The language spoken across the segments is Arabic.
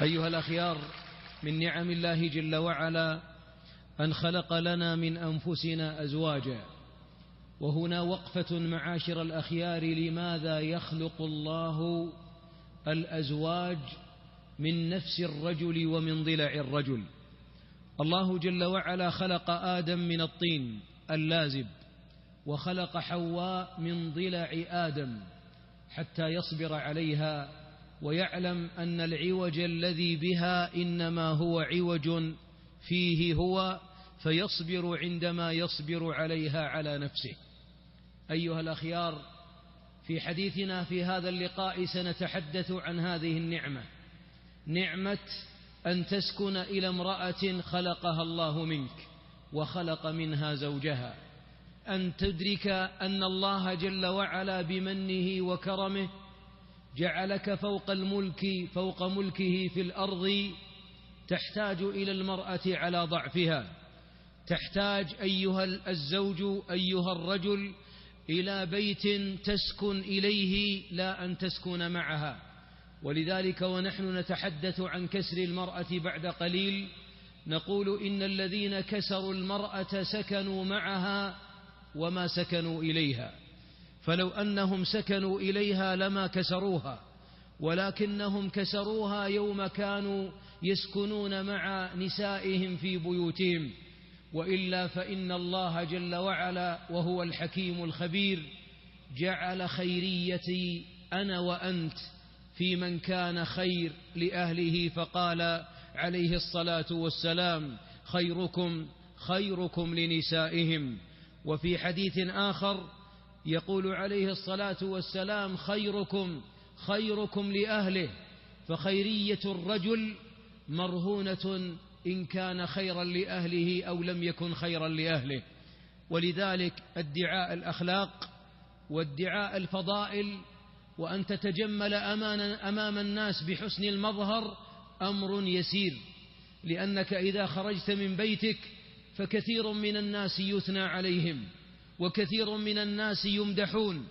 أيها الأخيار، من نعم الله جل وعلا أن خلق لنا من أنفسنا أزواجا. وهنا وقفة معاشر الأخيار، لماذا يخلق الله الأزواج من نفس الرجل ومن ضلع الرجل؟ الله جل وعلا خلق آدم من الطين اللازب، وخلق حواء من ضلع آدم حتى يصبر عليها ويعلم أن العوج الذي بها إنما هو عوج فيه هو، فيصبر عندما يصبر عليها على نفسه. أيها الأخيار، في حديثنا في هذا اللقاء سنتحدث عن هذه النعمة، نعمة أن تسكن إلى امرأة خلقها الله منك وخلق منها زوجها، أن تدرك أن الله جل وعلا بمنه وكرمه جعلك فوق ملكه في الأرض، تحتاج إلى المرأة على ضعفها، تحتاج أيها الزوج أيها الرجل إلى بيت تسكن إليه لا أن تسكن معها. ولذلك ونحن نتحدث عن كسر المرأة بعد قليل نقول إن الذين كسروا المرأة سكنوا معها وما سكنوا إليها، فلو أنهم سكنوا إليها لما كسروها، ولكنهم كسروها يوم كانوا يسكنون مع نسائهم في بيوتهم. وإلا فإن الله جل وعلا وهو الحكيم الخبير جعل خيريتي أنا وأنت في من كان خير لأهله، فقال عليه الصلاة والسلام: خيركم لنسائهم. وفي حديث آخر يقول عليه الصلاة والسلام: خيركم لأهله. فخيرية الرجل مرهونة إن كان خيرا لأهله أو لم يكن خيرا لأهله. ولذلك ادعاء الأخلاق وادعاء الفضائل وأن تتجمل أمام الناس بحسن المظهر أمر يسير، لأنك إذا خرجت من بيتك فكثير من الناس يثنى عليهم، وكثير من الناس يمدحون،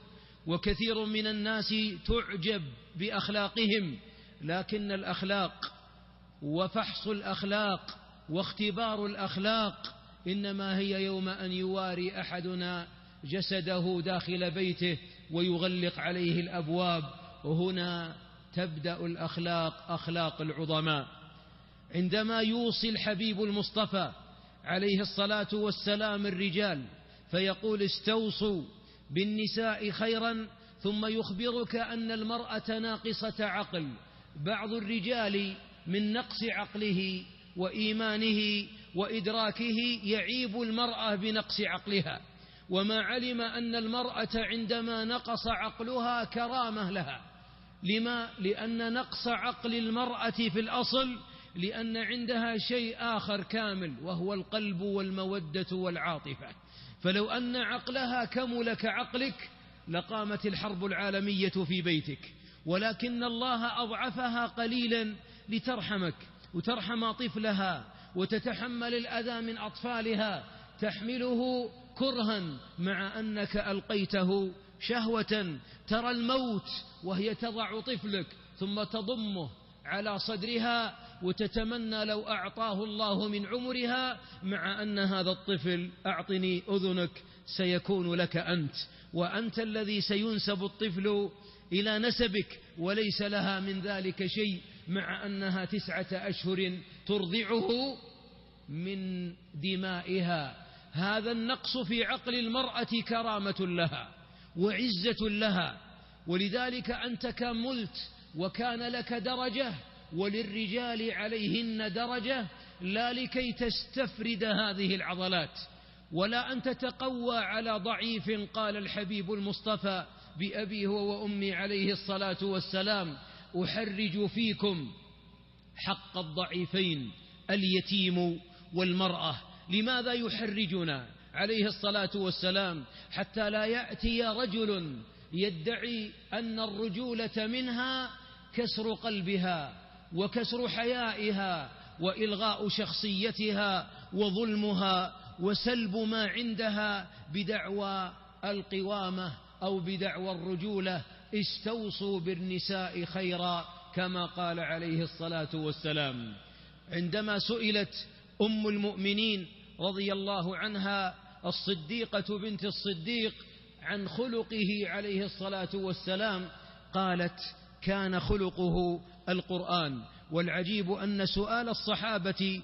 وكثير من الناس تعجب بأخلاقهم، لكن الأخلاق وفحص الأخلاق واختبار الأخلاق إنما هي يوم أن يواري أحدنا جسده داخل بيته ويغلق عليه الأبواب، وهنا تبدأ الأخلاق، أخلاق العظماء. عندما يوصي الحبيب المصطفى عليه الصلاة والسلام الرجال فيقول: استوصوا بالنساء خيرا، ثم يخبرك أن المرأة ناقصة عقل. بعض الرجال من نقص عقله وإيمانه وإدراكه يعيب المرأة بنقص عقلها، وما علم أن المرأة عندما نقص عقلها كرامة لها. لما؟ لأن نقص عقل المرأة في الأصل لأن عندها شيء آخر كامل، وهو القلب والمودة والعاطفة. فلو أن عقلها كمل كعقلك لقامت الحرب العالمية في بيتك، ولكن الله أضعفها قليلا لترحمك وترحم طفلها وتتحمل الأذى من أطفالها، تحمله كرها مع أنك ألقيته شهوة. ترى الموت وهي تضع طفلك ثم تضمه على صدرها وتتمنى لو أعطاه الله من عمرها، مع أن هذا الطفل أعطني أذنك سيكون لك أنت، وأنت الذي سينسب الطفل إلى نسبك وليس لها من ذلك شيء، مع أنها 9 أشهر ترضعه من دمائها. هذا النقص في عقل المرأة كرامة لها وعزة لها. ولذلك أنت كملت وكان لك درجة، وللرجال عليهن درجة، لا لكي تستفرد هذه العضلات ولا أن تتقوى على ضعيف. قال الحبيب المصطفى بأبي هو وأمي عليه الصلاة والسلام: أحرج فيكم حق الضعيفين اليتيم والمرأة. لماذا يحرجنا عليه الصلاة والسلام؟ حتى لا يأتي رجل يدعي أن الرجولة منها كسر قلبها وكسر حيائها وإلغاء شخصيتها وظلمها وسلب ما عندها بدعوى القوامة أو بدعوى الرجولة. استوصوا بالنساء خيرا كما قال عليه الصلاة والسلام. عندما سئلت أم المؤمنين رضي الله عنها الصديقة بنت الصديق عن خلقه عليه الصلاة والسلام قالت: كان خلقه القرآن. والعجيب أن سؤال الصحابة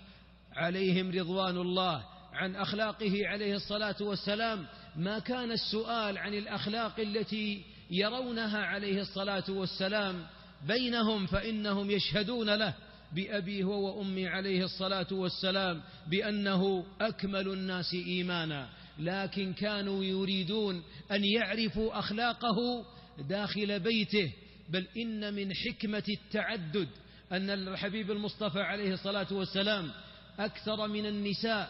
عليهم رضوان الله عن أخلاقه عليه الصلاة والسلام ما كان السؤال عن الأخلاق التي يرونها عليه الصلاة والسلام بينهم، فإنهم يشهدون له بأبي هو وأمي عليه الصلاة والسلام بأنه أكمل الناس إيمانا، لكن كانوا يريدون أن يعرفوا أخلاقه داخل بيته. بل إن من حكمة التعدد أن الحبيب المصطفى عليه الصلاة والسلام أكثر من النساء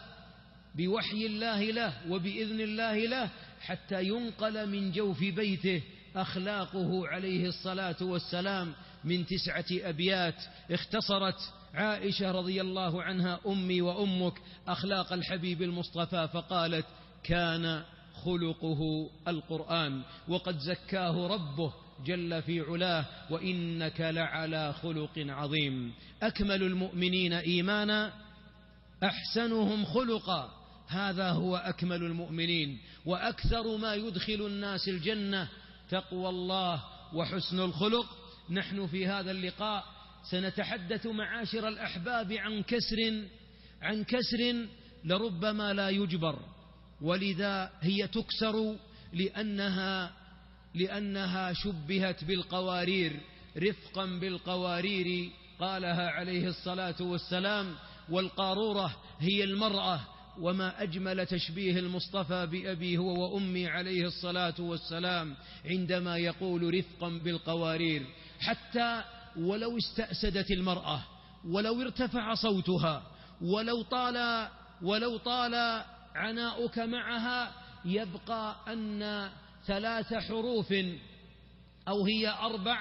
بوحي الله له وبإذن الله له حتى ينقل من جوف بيته أخلاقه عليه الصلاة والسلام من 9 أبيات. اختصرت عائشة رضي الله عنها: أمي وأمك أخلاق الحبيب المصطفى، فقالت: كان خلقه القرآن، وقد زكاه ربه جل في علاه، وإنك لعلى خلق عظيم. أكمل المؤمنين إيمانا أحسنهم خلقا، هذا هو أكمل المؤمنين. وأكثر ما يدخل الناس الجنة تقوى الله وحسن الخلق. نحن في هذا اللقاء سنتحدث معاشر الأحباب عن كسر لربما لا يجبر، ولذا هي تكسر لأنها شبهت بالقوارير، رفقا بالقوارير قالها عليه الصلاة والسلام. والقارورة هي المرأة، وما أجمل تشبيه المصطفى بأبي هو وأمي عليه الصلاة والسلام عندما يقول رفقا بالقوارير. حتى ولو استأسدت المرأة، ولو ارتفع صوتها، ولو طال عناؤك معها، يبقى أن 3 حروف أو هي 4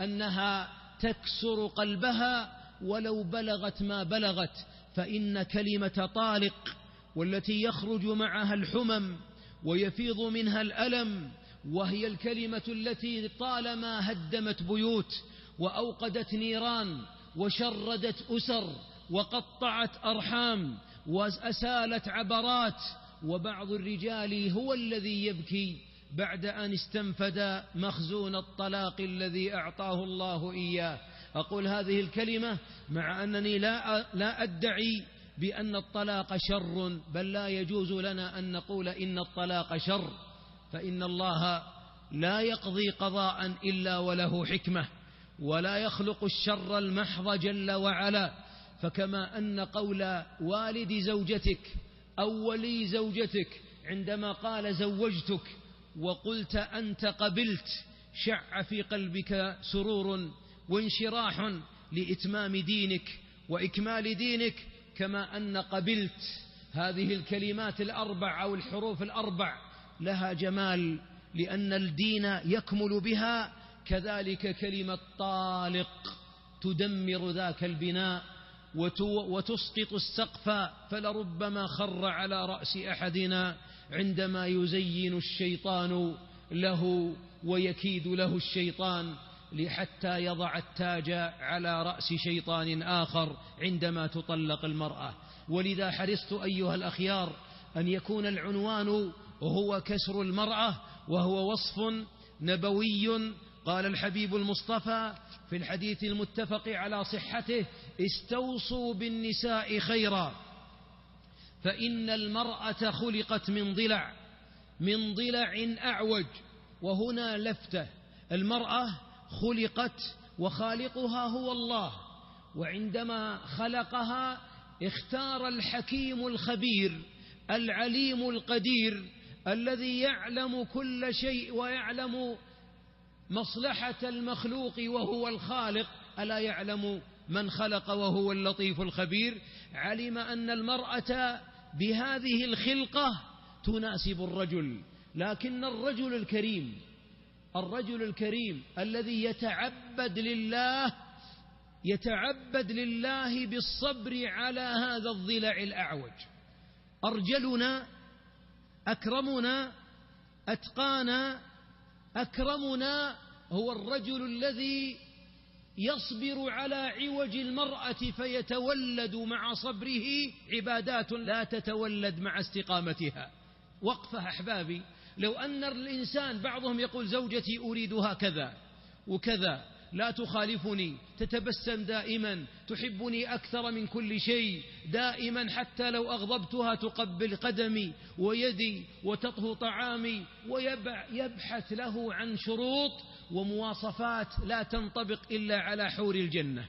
أنها تكسر قلبها ولو بلغت ما بلغت. فإن كلمة طالق، والتي يخرج معها الحمم ويفيض منها الألم، وهي الكلمة التي طالما هدمت بيوت وأوقدت نيران وشردت أسر وقطعت أرحام وأسالت عبرات. وبعض الرجال هو الذي يبكي بعد أن استنفد مخزون الطلاق الذي أعطاه الله إياه. أقول هذه الكلمة مع أنني لا أدعي بأن الطلاق شر، بل لا يجوز لنا أن نقول إن الطلاق شر، فإن الله لا يقضي قضاء إلا وله حكمة، ولا يخلق الشر المحض جل وعلا. فكما أن قول والد زوجتك أو ولي زوجتك عندما قال زوجتك وقلت أنت قبلت شع في قلبك سرور وانشراح لإتمام دينك وإكمال دينك، كما أن قبلت هذه الكلمات 4 أو الحروف 4 لها جمال لأن الدين يكمل بها. كذلك كلمة طالق تدمر ذاك البناء وتسقط السقف، فلربما خر على رأس أحدنا عندما يزين الشيطان له ويكيد له الشيطان لحتى يضع التاج على رأس شيطان آخر عندما تطلق المرأة. ولذا حرصت أيها الأخيار أن يكون العنوان هو كسر المرأة، وهو وصف نبوي. قال الحبيب المصطفى في الحديث المتفق على صحته: استوصوا بالنساء خيرا، فإن المرأة خلقت من ضلع أعوج. وهنا لفتة، المرأة خلقت وخالقها هو الله، وعندما خلقها اختار الحكيم الخبير العليم القدير الذي يعلم كل شيء ويعلم مصلحة المخلوق وهو الخالق. ألا يعلم من خلق وهو اللطيف الخبير؟ علم أن المرأة بهذه الخلقة تناسب الرجل، لكن الرجل الكريم الذي يتعبد لله بالصبر على هذا الضلع الأعوج. أرجلنا أكرمنا أتقانا أكرمنا هو الرجل الذي يصبر على عوج المرأة فيتولد مع صبره عبادات لا تتولد مع استقامتها. وقفة أحبابي، لو أن الإنسان بعضهم يقول زوجتي أريدها كذا وكذا، لا تخالفني، تتبسم دائما، تحبني أكثر من كل شيء، دائما حتى لو أغضبتها تقبل قدمي ويدي وتطهو طعامي، ويبحث له عن شروط ومواصفات لا تنطبق إلا على حور الجنة.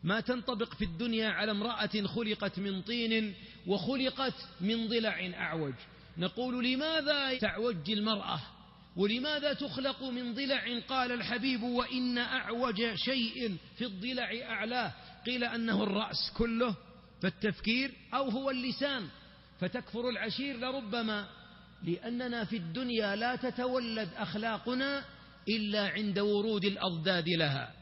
ما تنطبق في الدنيا على امرأة خلقت من طين وخلقت من ضلع أعوج. نقول لماذا تعوج المرأة ولماذا تخلق من ضلع؟ قال الحبيب وإن أعوج شيء في الضلع أعلاه. قيل أنه الرأس كله فالتفكير، أو هو اللسان فتكفر العشير لربما. لأننا في الدنيا لا تتولد أخلاقنا إلا عند ورود الأضداد لها.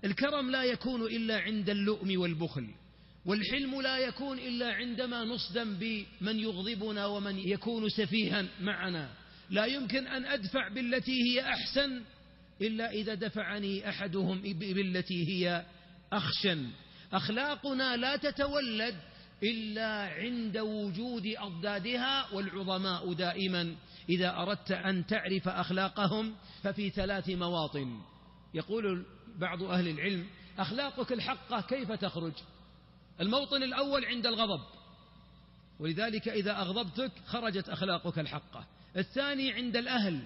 الكرم لا يكون إلا عند اللؤم والبخل، والحلم لا يكون إلا عندما نصدم بمن يغضبنا ومن يكون سفيها معنا. لا يمكن أن أدفع بالتي هي أحسن إلا إذا دفعني أحدهم بالتي هي أخشن. أخلاقنا لا تتولد إلا عند وجود أضدادها، والعظماء دائما إذا أردت أن تعرف أخلاقهم ففي 3 مواطن. يقول بعض أهل العلم أخلاقك الحقة كيف تخرج؟ الموطن الأول عند الغضب، ولذلك إذا أغضبتك خرجت أخلاقك الحقة. الثاني عند الأهل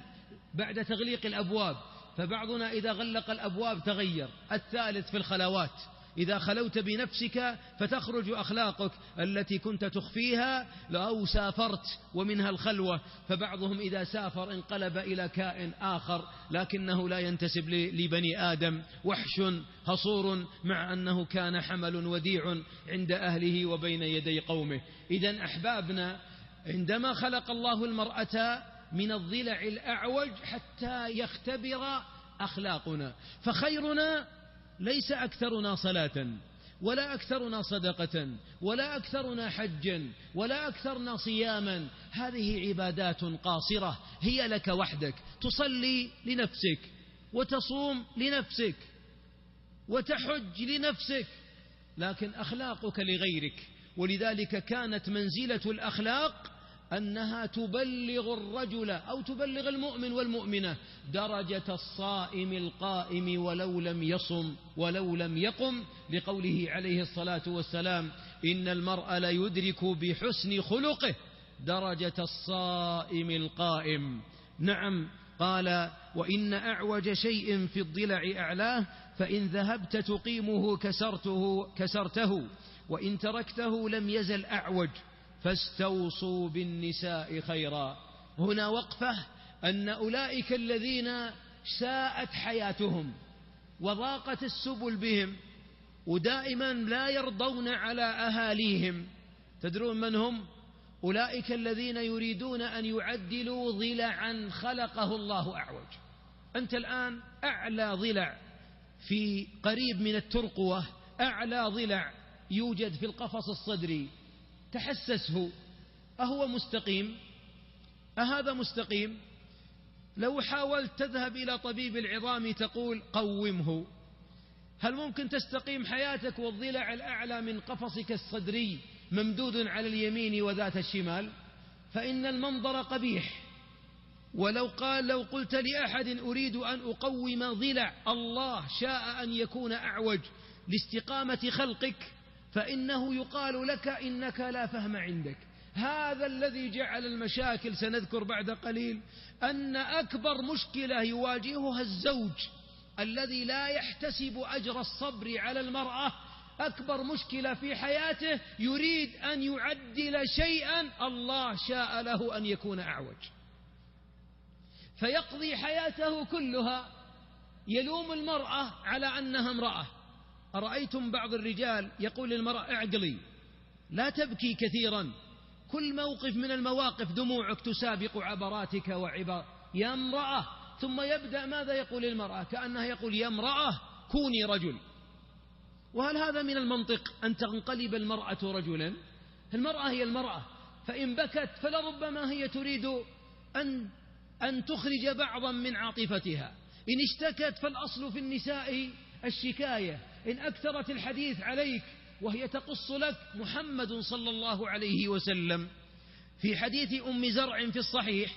بعد تغليق الأبواب، فبعضنا إذا غلق الأبواب تغير. الثالث في الخلوات، إذا خلوت بنفسك فتخرج أخلاقك التي كنت تخفيها لو سافرت، ومنها الخلوة. فبعضهم إذا سافر انقلب إلى كائن آخر لكنه لا ينتسب لبني آدم، وحش هصور مع أنه كان حمل وديع عند أهله وبين يدي قومه. إذن أحبابنا، عندما خلق الله المرأة من الضلع الأعوج حتى يختبر أخلاقنا، فخيرنا ليس أكثرنا صلاة ولا أكثرنا صدقة ولا أكثرنا حجا ولا أكثرنا صياما. هذه عبادات قاصرة هي لك وحدك، تصلي لنفسك وتصوم لنفسك وتحج لنفسك، لكن أخلاقك لغيرك. ولذلك كانت منزلة الأخلاق أنها تبلغ الرجل أو تبلغ المؤمن والمؤمنة درجة الصائم القائم ولو لم يصم ولو لم يقم، لقوله عليه الصلاة والسلام إن المرء ليدرك بحسن خلقه درجة الصائم القائم. نعم، قال وإن أعوج شيء في الضلع أعلاه، فإن ذهبت تقيمه كسرته وإن تركته لم يزل أعوج، فاستوصوا بالنساء خيرا. هنا وقفة أن أولئك الذين ساءت حياتهم وضاقت السبل بهم ودائما لا يرضون على أهاليهم، تدرون من هم؟ أولئك الذين يريدون أن يعدلوا ضلعا خلقه الله أعوج. أنت الآن أعلى ضلع في قريب من الترقوة، أعلى ضلع يوجد في القفص الصدري، تحسسه، أهو مستقيم؟ أهذا مستقيم؟ لو حاولت تذهب إلى طبيب العظام تقول قومه، هل ممكن تستقيم حياتك والضلع الأعلى من قفصك الصدري ممدود على اليمين وذات الشمال؟ فإن المنظر قبيح. ولو قلت لأحد أريد أن أقوم ضلع الله شاء أن يكون أعوج لاستقامة خلقك، فإنه يقال لك إنك لا فهم عندك. هذا الذي جعل المشاكل، سنذكر بعد قليل أن أكبر مشكلة يواجهها الزوج الذي لا يحتسب أجر الصبر على المرأة، أكبر مشكلة في حياته يريد أن يعدل شيئا الله شاء له أن يكون أعوج، فيقضي حياته كلها يلوم المرأة على أنها امرأة. أرأيتم بعض الرجال يقول للمرأة اعقلي، لا تبكي كثيرا، كل موقف من المواقف دموعك تسابق عبراتك يا امرأة. ثم يبدأ ماذا يقول للمرأة؟ كأنها يقول يا امرأة كوني رجل. وهل هذا من المنطق أن تنقلب المرأة رجلا؟ المرأة هي المرأة، فإن بكت فلربما هي تريد أن تخرج بعضا من عاطفتها، إن اشتكت فالأصل في النساء الشكاية، إن أكثرت الحديث عليك وهي تقص لك محمد صلى الله عليه وسلم. في حديث أم زرع في الصحيح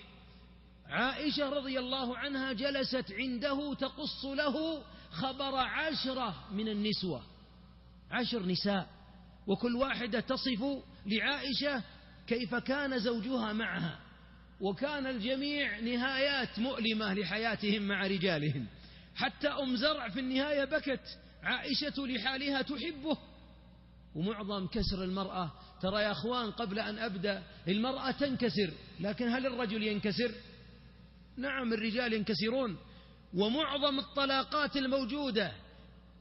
عائشة رضي الله عنها جلست عنده تقص له خبر 10 من النسوة، 10 نساء، وكل واحدة تصف لعائشة كيف كان زوجها معها، وكان الجميع نهايات مؤلمة لحياتهم مع رجالهم. حتى أم زرع في النهاية بكت، عائشة لحالها تحبه. ومعظم كسر المرأة، ترى يا أخوان قبل أن أبدأ، المرأة تنكسر، لكن هل الرجل ينكسر؟ نعم الرجال ينكسرون. ومعظم الطلاقات الموجودة،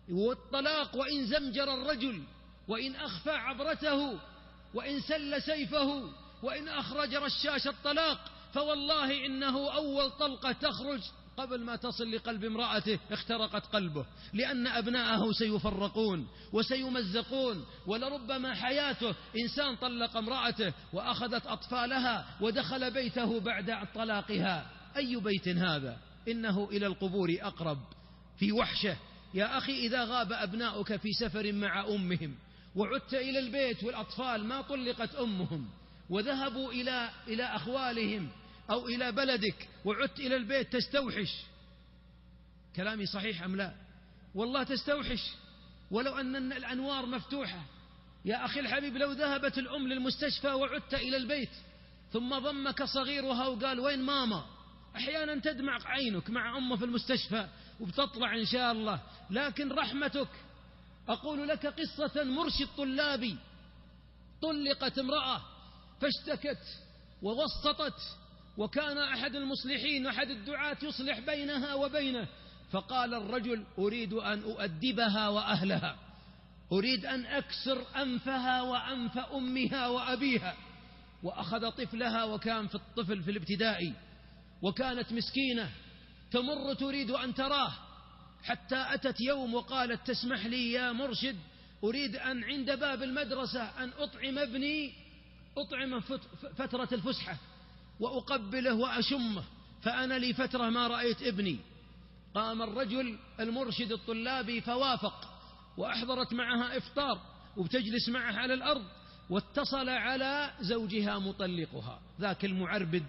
والطلاق وإن زمجر الرجل، وإن أخفى عبرته، وإن سل سيفه، وإن أخرج رشاش الطلاق، فوالله إنه أول طلقة تخرج قبل ما تصل لقلب امرأته اخترقت قلبه، لأن أبناءه سيفرقون وسيمزقون. ولربما حياته إنسان طلق امرأته وأخذت أطفالها ودخل بيته بعد طلاقها، أي بيت هذا؟ إنه إلى القبور أقرب، في وحشة. يا أخي إذا غاب أبناؤك في سفر مع أمهم وعدت إلى البيت والأطفال ما طلقت أمهم وذهبوا إلى أخوالهم أو إلى بلدك وعدت إلى البيت، تستوحش. كلامي صحيح أم لا؟ والله تستوحش، ولو أن الأنوار مفتوحة. يا أخي الحبيب لو ذهبت الأم للمستشفى وعدت إلى البيت ثم ضمك صغيرها وقال وين ماما، أحيانا تدمع عينك مع أمه في المستشفى وبتطلع إن شاء الله، لكن رحمتك. أقول لك قصة مرشد طلابي، طلقت امرأة فاشتكت ووسطت، وكان أحد المصلحين أحد الدعاة يصلح بينها وبينه، فقال الرجل أريد أن أؤدبها وأهلها، أريد أن أكسر أنفها وأنف أمها وأبيها. وأخذ طفلها، وكان في الطفل في الابتدائي، وكانت مسكينة تمر تريد أن تراه، حتى أتت يوم وقالت تسمح لي يا مرشد، أريد أن عند باب المدرسة أن أطعم ابني، أطعم فترة الفسحة وأقبله وأشمه، فأنا لي فترة ما رأيت ابني. قام الرجل المرشد الطلابي فوافق، وأحضرت معها إفطار وبتجلس معه على الأرض، واتصل على زوجها مطلقها، ذاك المعربد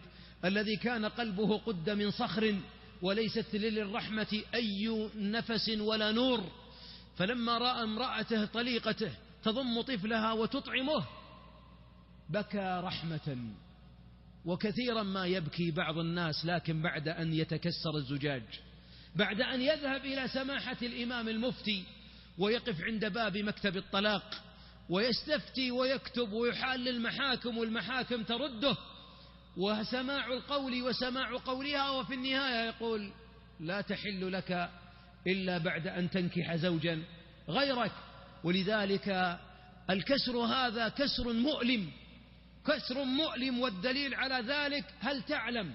الذي كان قلبه قد من صخر وليست للرحمة أي نفس ولا نور. فلما رأى امرأته طليقته تضم طفلها وتطعمه بكى رحمة. وكثيرا ما يبكي بعض الناس لكن بعد أن يتكسر الزجاج، بعد أن يذهب إلى سماحة الإمام المفتي ويقف عند باب مكتب الطلاق ويستفتي ويكتب ويحال للمحاكم والمحاكم ترده، وسماع القول وسماع قولها، وفي النهاية يقول لا تحل لك إلا بعد أن تنكح زوجا غيرك. ولذلك الكسر هذا كسر مؤلم، كسر مؤلم. والدليل على ذلك هل تعلم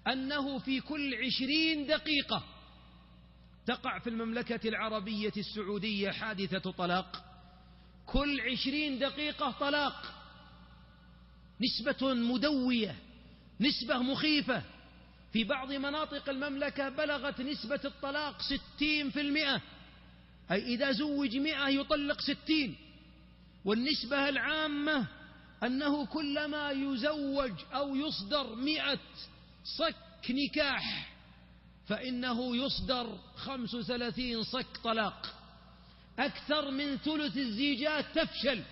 أنه في كل 20 دقيقة تقع في المملكة العربية السعودية حادثة طلاق؟ كل 20 دقيقة طلاق، نسبة مدوية، نسبة مخيفة. في بعض مناطق المملكة بلغت نسبة الطلاق 60%، أي إذا زوج 100 يطلق 60. والنسبة العامة أنه كلما يزوج أو يصدر 100 صك نكاح فإنه يصدر 35 صك طلاق. أكثر من ثلث الزيجات تفشل.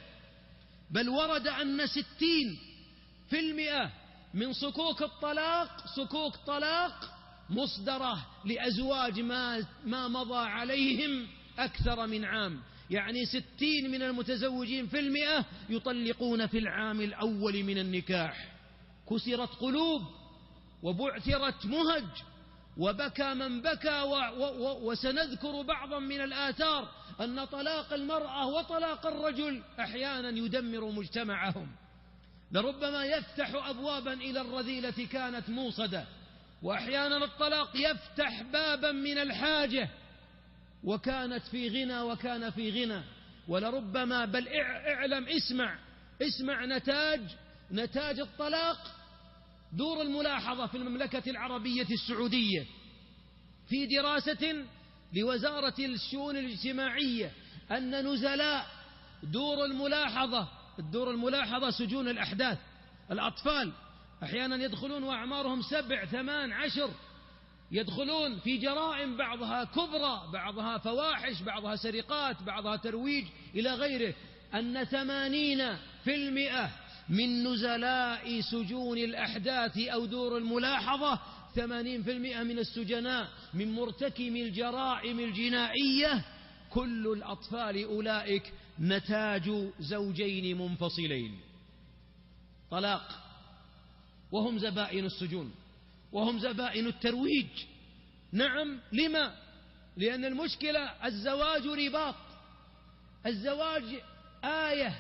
بل ورد أن 60% من صكوك الطلاق صكوك طلاق مصدرة لأزواج ما مضى عليهم أكثر من عام، يعني 60 من المتزوجين في 100 يطلقون في العام الأول من النكاح. كسرت قلوب وبعثرت مهج وبكى من بكى. وسنذكر بعضا من الآثار أن طلاق المرأة وطلاق الرجل أحيانا يدمر مجتمعهم، لربما يفتح أبوابا إلى الرذيلة كانت موصدة، وأحيانا الطلاق يفتح بابا من الحاجة وكانت في غنى وكان في غنى. ولربما بل اعلم، اسمع نتاج الطلاق. دور الملاحظة في المملكة العربية السعودية في دراسة لوزارة الشؤون الاجتماعية أن نزلاء الدور الملاحظة سجون الأحداث، الأطفال أحيانا يدخلون وأعمارهم 7 8 10، يدخلون في جرائم بعضها كبرى، بعضها فواحش، بعضها سرقات، بعضها ترويج إلى غيره، أن 80% من نزلاء سجون الأحداث أو دور الملاحظة، 80% من السجناء من مرتكبي الجرائم الجنائية، كل الأطفال أولئك نتاج زوجين منفصلين، طلاق، وهم زبائن السجون وهم زبائن الترويج. نعم، لما؟ لأن المشكلة الزواج رباط، الزواج آية،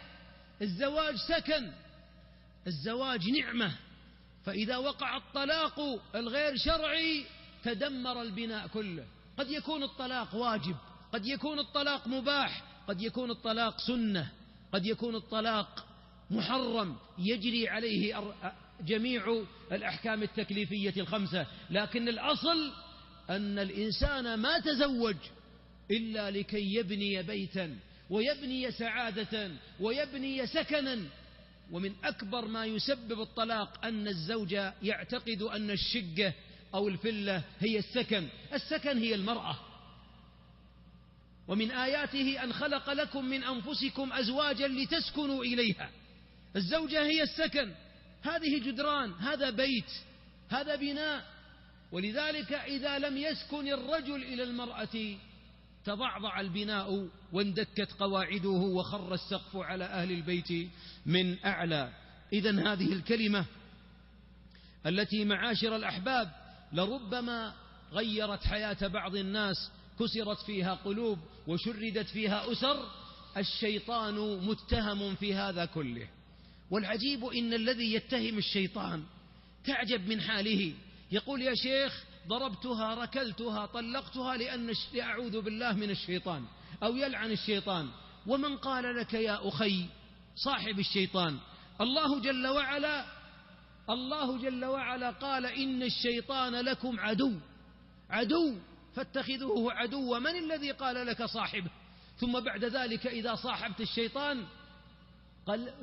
الزواج سكن، الزواج نعمة، فإذا وقع الطلاق الغير شرعي تدمر البناء كله. قد يكون الطلاق واجب، قد يكون الطلاق مباح، قد يكون الطلاق سنة، قد يكون الطلاق محرم يجري عليه جميع الأحكام التكليفية ال5، لكن الأصل أن الإنسان ما تزوج إلا لكي يبني بيتا ويبني سعادة ويبني سكنا. ومن أكبر ما يسبب الطلاق أن الزوج يعتقد أن الشقة أو الفلة هي السكن، السكن هي المرأة. ومن آياته أن خلق لكم من أنفسكم أزواجا لتسكنوا إليها، الزوجة هي السكن، هذه جدران، هذا بيت، هذا بناء. ولذلك إذا لم يسكن الرجل إلى المرأة تضعضع البناء واندكت قواعده وخر السقف على أهل البيت من أعلى. إذن هذه الكلمة التي معاشر الأحباب لربما غيرت حياة بعض الناس، كسرت فيها قلوب وشردت فيها أسر، الشيطان متهم في هذا كله. والعجيب إن الذي يتهم الشيطان تعجب من حاله، يقول يا شيخ ضربتها، ركلتها، طلقتها لأعوذ بالله من الشيطان، أو يلعن الشيطان. ومن قال لك يا أخي صاحب الشيطان؟ الله جل وعلا قال إن الشيطان لكم عدو فاتخذوه عدوا. من الذي قال لك صاحبه؟ ثم بعد ذلك إذا صاحبت الشيطان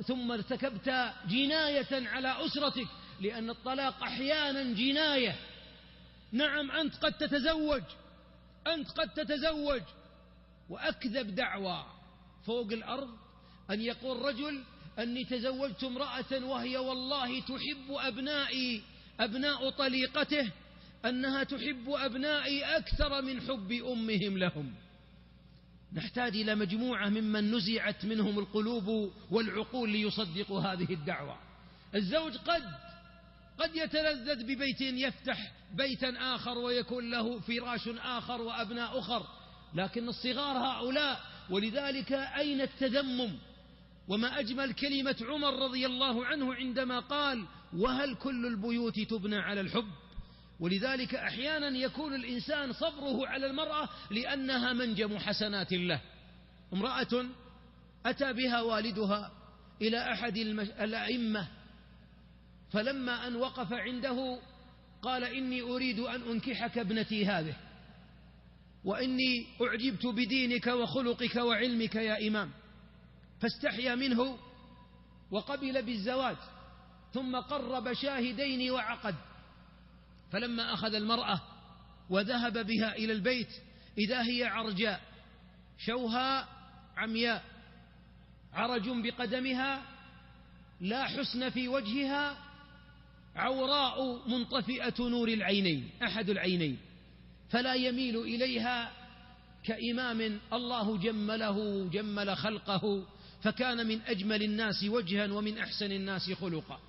ثم ارتكبت جناية على أسرتك، لأن الطلاق أحيانا جناية. نعم، أنت قد تتزوج، وأكذب دعوى فوق الأرض أن يقول رجل أني تزوجت امرأة وهي والله تحب أبناء طليقته، أنها تحب أبنائي أكثر من حب أمهم لهم. نحتاج إلى مجموعة ممن نزعت منهم القلوب والعقول ليصدقوا هذه الدعوة. الزوج قد يتلذذ ببيت، يفتح بيتا آخر ويكون له فراش آخر وأبناء أخر، لكن الصغار هؤلاء. ولذلك أين التذمم؟ وما أجمل كلمة عمر رضي الله عنه عندما قال وهل كل البيوت تبنى على الحب؟ ولذلك أحيانا يكون الإنسان صبره على المرأة لأنها منجم حسنات الله. امرأة أتى بها والدها إلى أحد الأئمة، فلما أن وقف عنده قال إني أريد أن أنكحك ابنتي هذه، وإني أعجبت بدينك وخلقك وعلمك يا إمام. فاستحيا منه وقبل بالزواج، ثم قرب شاهدين وعقد. فلما أخذ المرأة وذهب بها إلى البيت إذا هي عرجاء، شوهاء عمياء، عرج بقدمها، لا حسن في وجهها، عوراء منطفئة نور العينين، أحد العينين، فلا يميل إليها كإمام الله جمل خلقه، فكان من أجمل الناس وجها ومن أحسن الناس خلقا.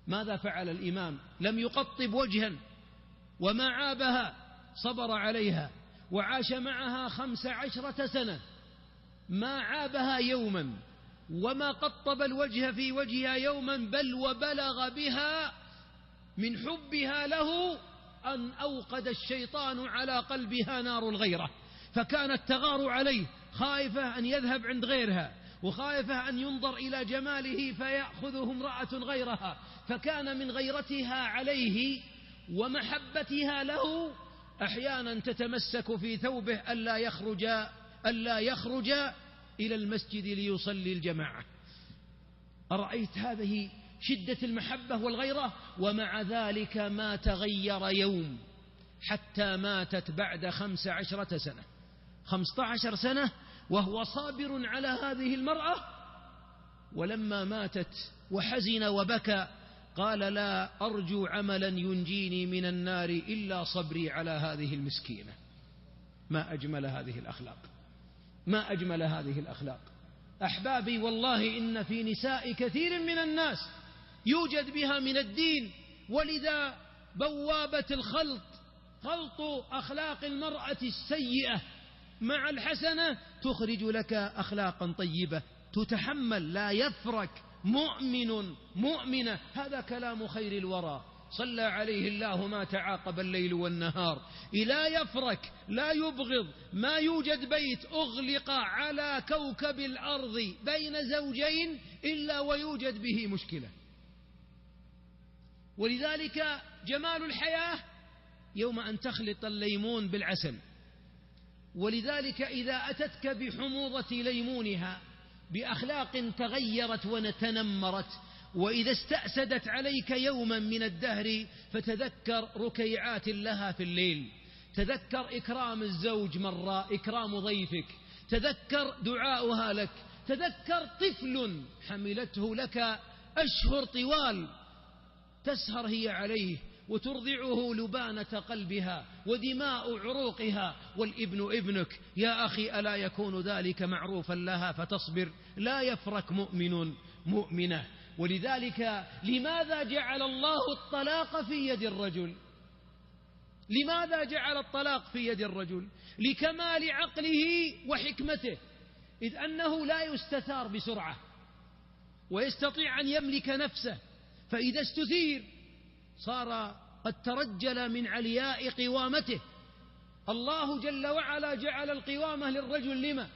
ماذا فعل الإمام؟ لم يقطب وجها وما عابها، صبر عليها وعاش معها 15 سنة، ما عابها يوما وما قطب الوجه في وجهها يوما، بل وبلغ بها من حبها له أن أوقد الشيطان على قلبها نار الغيرة، فكانت تغار عليه، خائفة أن يذهب عند غيرها، وخائفة أن ينظر إلى جماله فيأخذه امرأة غيرها. فكان من غيرتها عليه ومحبتها له أحيانا تتمسك في ثوبه ألا يخرج إلى المسجد ليصلي الجماعة. أرأيت هذه شدة المحبة والغيرة؟ ومع ذلك ما تغير يوم حتى ماتت بعد 15 سنة 15 سنة وهو صابر على هذه المرأة. ولما ماتت وحزن وبكى قال: لا أرجو عملا ينجيني من النار إلا صبري على هذه المسكينة. ما أجمل هذه الأخلاق، ما أجمل هذه الأخلاق. أحبابي، والله إن في نساء كثير من الناس يوجد بها من الدين، ولذا بوابة الخلط، خلط أخلاق المرأة السيئة مع الحسنة تخرج لك أخلاقا طيبة تتحمل. لا يفرك مؤمن مؤمنة، هذا كلام خير الورى صلى عليه الله ما تعاقب الليل والنهار. لا يفرك، لا يبغض، ما يوجد بيت أغلق على كوكب الأرض بين زوجين إلا ويوجد به مشكلة. ولذلك جمال الحياة يوم أن تخلط الليمون بالعسل. ولذلك إذا أتتك بحموضة ليمونها بأخلاق تغيرت وتنمرت، وإذا استأسدت عليك يوما من الدهر فتذكر ركيعات لها في الليل، تذكر إكرام الزوج مرة، إكرام ضيفك، تذكر دعاؤها لك، تذكر طفل حملته لك أشهر طوال تسهر هي عليه وترضعه لبانة قلبها ودماء عروقها، والابن ابنك. يا أخي، ألا يكون ذلك معروفا لها فتصبر؟ لا يفرك مؤمن مؤمنة. ولذلك لماذا جعل الله الطلاق في يد الرجل؟ لماذا جعل الطلاق في يد الرجل؟ لكمال عقله وحكمته، إذ أنه لا يستثار بسرعة ويستطيع أن يملك نفسه، فإذا استثير صار قد ترجل من علياء قوامته. الله جل وعلا جعل القوامة للرجل لما؟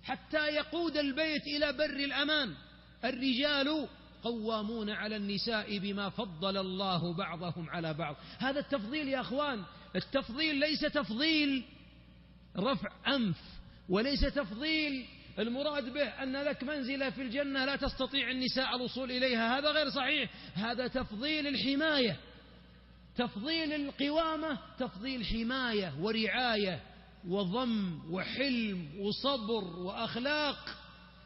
حتى يقود البيت إلى بر الأمان. الرجال قوامون على النساء بما فضل الله بعضهم على بعض. هذا التفضيل يا أخوان، التفضيل ليس تفضيل رفع أنف، وليس تفضيل المراد به أن لك منزلة في الجنة لا تستطيع النساء الوصول إليها، هذا غير صحيح. هذا تفضيل الحماية، تفضيل القوامة، تفضيل حماية ورعاية وضم وحلم وصبر وأخلاق.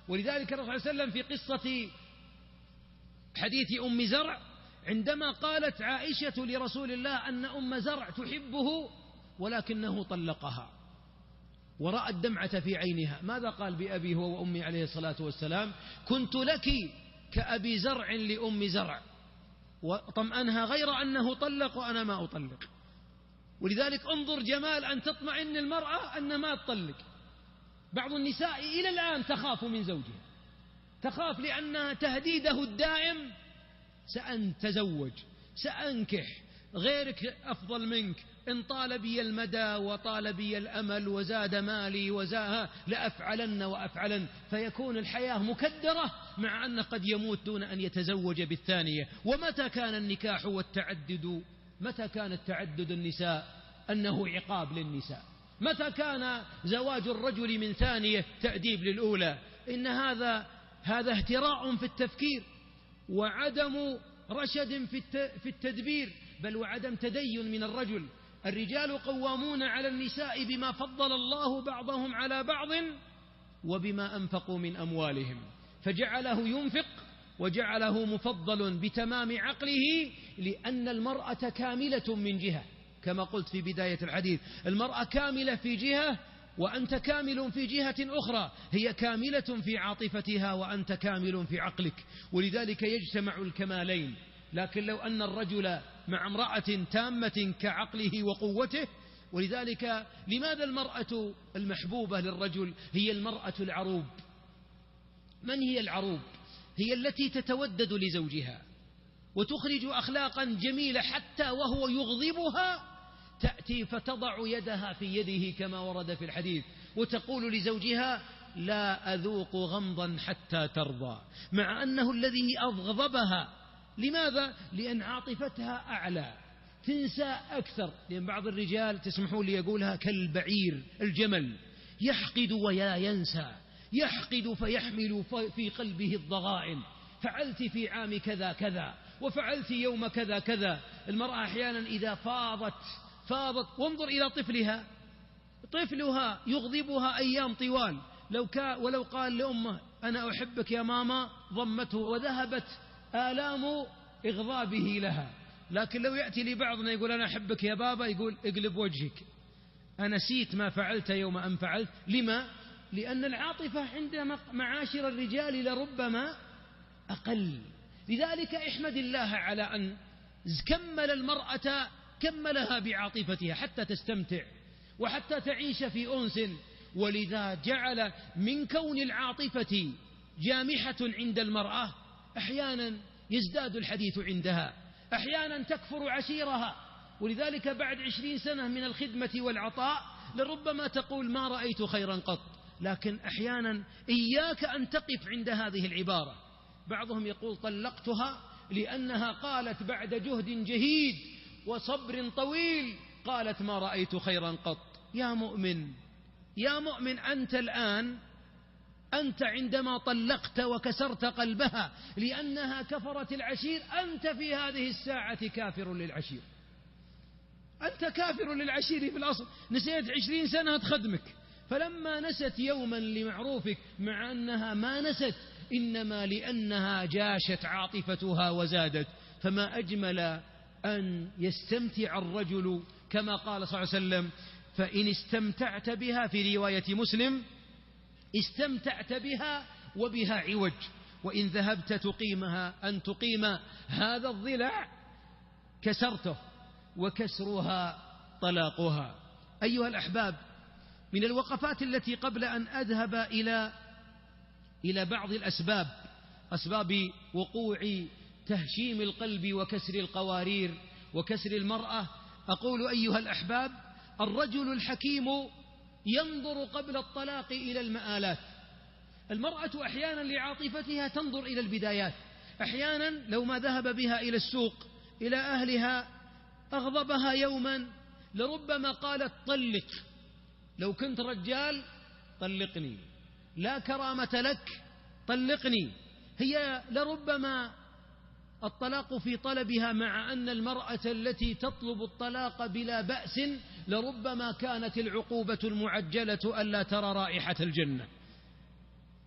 ولذلك الرسول صلى الله عليه وسلم في قصة حديث أم زرع، عندما قالت عائشة لرسول الله أن أم زرع تحبه ولكنه طلقها ورأى الدمعة في عينها، ماذا قال بأبي هو وأمي عليه الصلاة والسلام؟ كنت لك كأبي زرع لأم زرع، وطمأنها غير أنه طلق وأنا ما أطلق. ولذلك انظر جمال أن تطمئن المرأة أن ما تطلق. بعض النساء إلى الآن تخاف من زوجها، تخاف لأن تهديده الدائم سأتزوج، سأنكح، غيرك أفضل منك، إن طال بي المدى وطال بي الأمل وزاد مالي وزاها لأفعلن وأفعلن، فيكون الحياة مكدرة مع أن قد يموت دون أن يتزوج بالثانية. ومتى كان النكاح والتعدد؟ متى كان التعدد النساء أنه عقاب للنساء؟ متى كان زواج الرجل من ثانية تأديب للأولى؟ إن هذا اهتراء في التفكير وعدم رشد في التدبير، بل وعدم تدين من الرجل. الرجال قوامون على النساء بما فضل الله بعضهم على بعض وبما أنفقوا من أموالهم، فجعله ينفق وجعله مفضل بتمام عقله، لأن المرأة كاملة من جهة، كما قلت في بداية الحديث، المرأة كاملة في جهة وأنت كامل في جهة أخرى، هي كاملة في عاطفتها وأنت كامل في عقلك، ولذلك يجتمع الكمالين. لكن لو أن الرجل مع امرأة تامة كعقله وقوته، ولذلك لماذا المرأة المحبوبة للرجل هي المرأة العروب؟ من هي العروب؟ هي التي تتودد لزوجها وتخرج أخلاقا جميلة، حتى وهو يغضبها تأتي فتضع يدها في يده كما ورد في الحديث وتقول لزوجها: لا أذوق غمضا حتى ترضى، مع أنه الذي أغضبها. لماذا؟ لأن عاطفتها أعلى، تنسى أكثر. لأن بعض الرجال تسمحوا لي يقولها كالبعير الجمل، يحقد ولا ينسى، يحقد فيحمل في قلبه الضغائن، فعلت في عام كذا كذا وفعلت يوم كذا كذا. المرأة أحيانا إذا فاضت وانظر إلى طفلها يغضبها أيام طوال، ولو قال لأمه أنا أحبك يا ماما ضمته وذهبت آلام إغضابه لها. لكن لو يأتي لبعضنا يقول أنا أحبك يا بابا، يقول اقلب وجهك، أنسيت ما فعلت يوم أن فعلت. لما؟ لأن العاطفة عند معاشر الرجال لربما أقل. لذلك احمد الله على أن كمل المرأة، كملها بعاطفتها حتى تستمتع وحتى تعيش في أنس. ولذا جعل من كون العاطفة جامحة عند المرأة أحيانا يزداد الحديث عندها، أحيانا تكفر عشيرها. ولذلك بعد 20 سنة من الخدمة والعطاء لربما تقول ما رأيت خيرا قط. لكن أحيانا إياك أن تقف عند هذه العبارة. بعضهم يقول طلقتها لأنها قالت بعد جهد جهيد وصبر طويل، قالت ما رأيت خيرا قط. يا مؤمن أنت الآن، أنت عندما طلقت وكسرت قلبها لأنها كفرت العشير، أنت في هذه الساعة كافر للعشير، أنت كافر للعشير في الأصل. نسيت 20 سنة تخدمك، فلما نست يوما لمعروفك، مع أنها ما نست إنما لأنها جاشت عاطفتها وزادت. فما أجمل أن يستمتع الرجل كما قال صلى الله عليه وسلم فإن استمتعت بها، في رواية مسلم استمتعت بها وبها عوج، وإن ذهبت تقيمها أن تقيم هذا الضلع كسرته، وكسرها طلاقها. أيها الأحباب، من الوقفات التي قبل أن أذهب إلى بعض أسباب وقوع تهشيم القلب وكسر القوارير وكسر المرأة، أقول أيها الأحباب الرجل الحكيم ينظر قبل الطلاق إلى المآلات. المرأة أحيانا لعاطفتها تنظر إلى البدايات. أحيانا لو ما ذهب بها إلى السوق إلى أهلها أغضبها يوما لربما قالت طلق، لو كنت رجال طلقني، لا كرامة لك طلقني. هي لربما الطلاق في طلبها، مع أن المرأة التي تطلب الطلاق بلا بأس لربما كانت العقوبة المعجلة ألا ترى رائحة الجنة.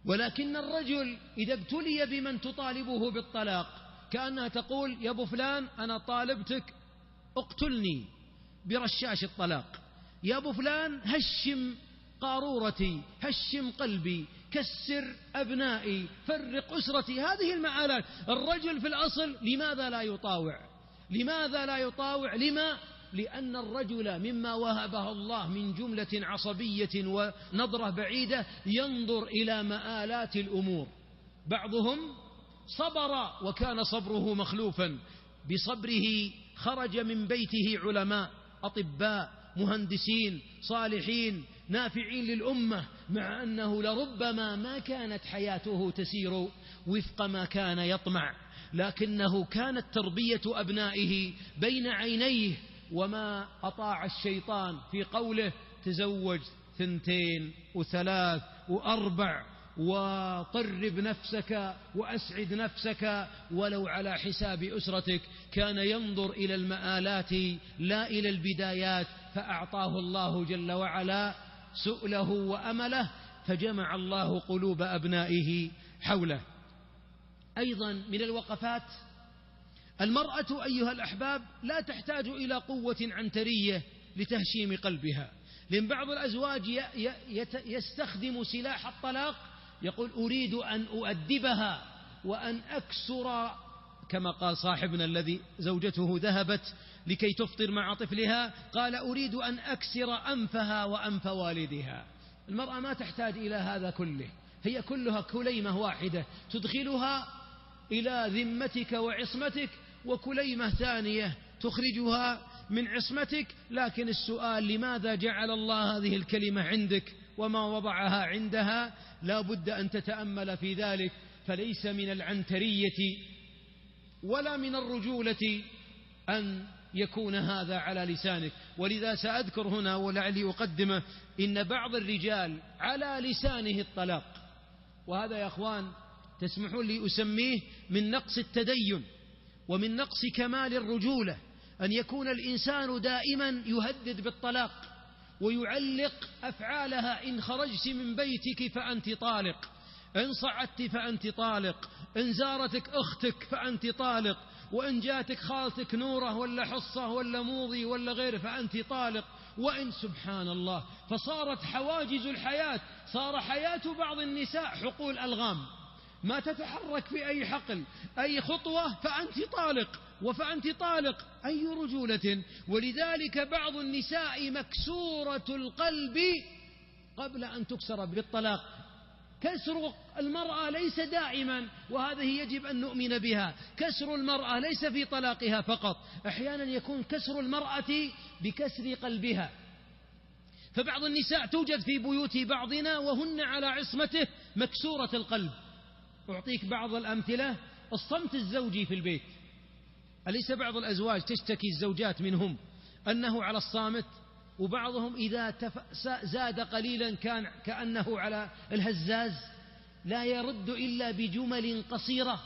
ولكن الرجل إذا ابتلي بمن تطالبه بالطلاق كأنها تقول يا أبو فلان أنا طالبتك اقتلني برشاش الطلاق، يا أبو فلان هشم قارورتي، هشم قلبي، كسر أبنائي، فرق أسرتي. هذه المآلات. الرجل في الأصل لماذا لا يطاوع؟ لما؟ لأن الرجل مما وهبه الله من جملة عصبية ونظرة بعيدة ينظر إلى مآلات الأمور. بعضهم صبر وكان صبره مخلوفا، بصبره خرج من بيته علماء، أطباء، مهندسين، صالحين، نافعين للأمة، مع أنه لربما ما كانت حياته تسير وفق ما كان يطمع، لكنه كانت تربية أبنائه بين عينيه. وما أطاع الشيطان في قوله تزوج 2 و3 و4 وطرب نفسك وأسعد نفسك ولو على حساب أسرتك. كان ينظر إلى المآلات لا إلى البدايات، فأعطاه الله جل وعلا سؤله وأمله، فجمع الله قلوب أبنائه حوله. أيضا من الوقفات المرأة أيها الأحباب لا تحتاج إلى قوة عنترية لتهشيم قلبها، لأن بعض الأزواج يستخدم سلاح الطلاق، يقول أريد أن أؤدبها وأن أكسر، كما قال صاحبنا الذي زوجته ذهبت لكي تفطر مع طفلها، قال أريد أن أكسر أنفها وأنف والدها. المرأة ما تحتاج إلى هذا كله، هي كلها كليمة واحدة تدخلها إلى ذمتك وعصمتك، وكليمة ثانية تخرجها من عصمتك. لكن السؤال لماذا جعل الله هذه الكلمة عندك وما وضعها عندها؟ لا بد أن تتأمل في ذلك. فليس من العنترية ولا من الرجولة أن يكون هذا على لسانك. ولذا سأذكر هنا ولعلي أقدمه، إن بعض الرجال على لسانه الطلاق، وهذا يا أخوان تسمحون لي أسميه من نقص التدين ومن نقص كمال الرجولة، أن يكون الإنسان دائما يهدد بالطلاق ويعلق أفعالها: إن خرجت من بيتك فأنت طالق، إن صعدت فأنت طالق، إن زارتك أختك فأنت طالق، وإن جاتك خالتك نورة ولا حصة ولا موضي ولا غيره فأنت طالق، وإن سبحان الله. فصارت حواجز الحياة، صار حياة بعض النساء حقول ألغام، ما تتحرك في أي حقل، أي خطوة فأنت طالق وفأنت طالق، أي رجولة. ولذلك بعض النساء مكسورة القلب قبل أن تكسر بالطلاق. كسر المرأة ليس دائما، وهذه يجب أن نؤمن بها. كسر المرأة ليس في طلاقها فقط، أحيانا يكون كسر المرأة بكسر قلبها. فبعض النساء توجد في بيوت بعضنا وهن على عصمته مكسورة القلب. أعطيك بعض الأمثلة: الصمت الزوجي في البيت. أليس بعض الأزواج تشتكي الزوجات منهم أنه على الصامت، وبعضهم إذا زاد قليلا كان كأنه على الهزاز، لا يرد إلا بجمل قصيرة.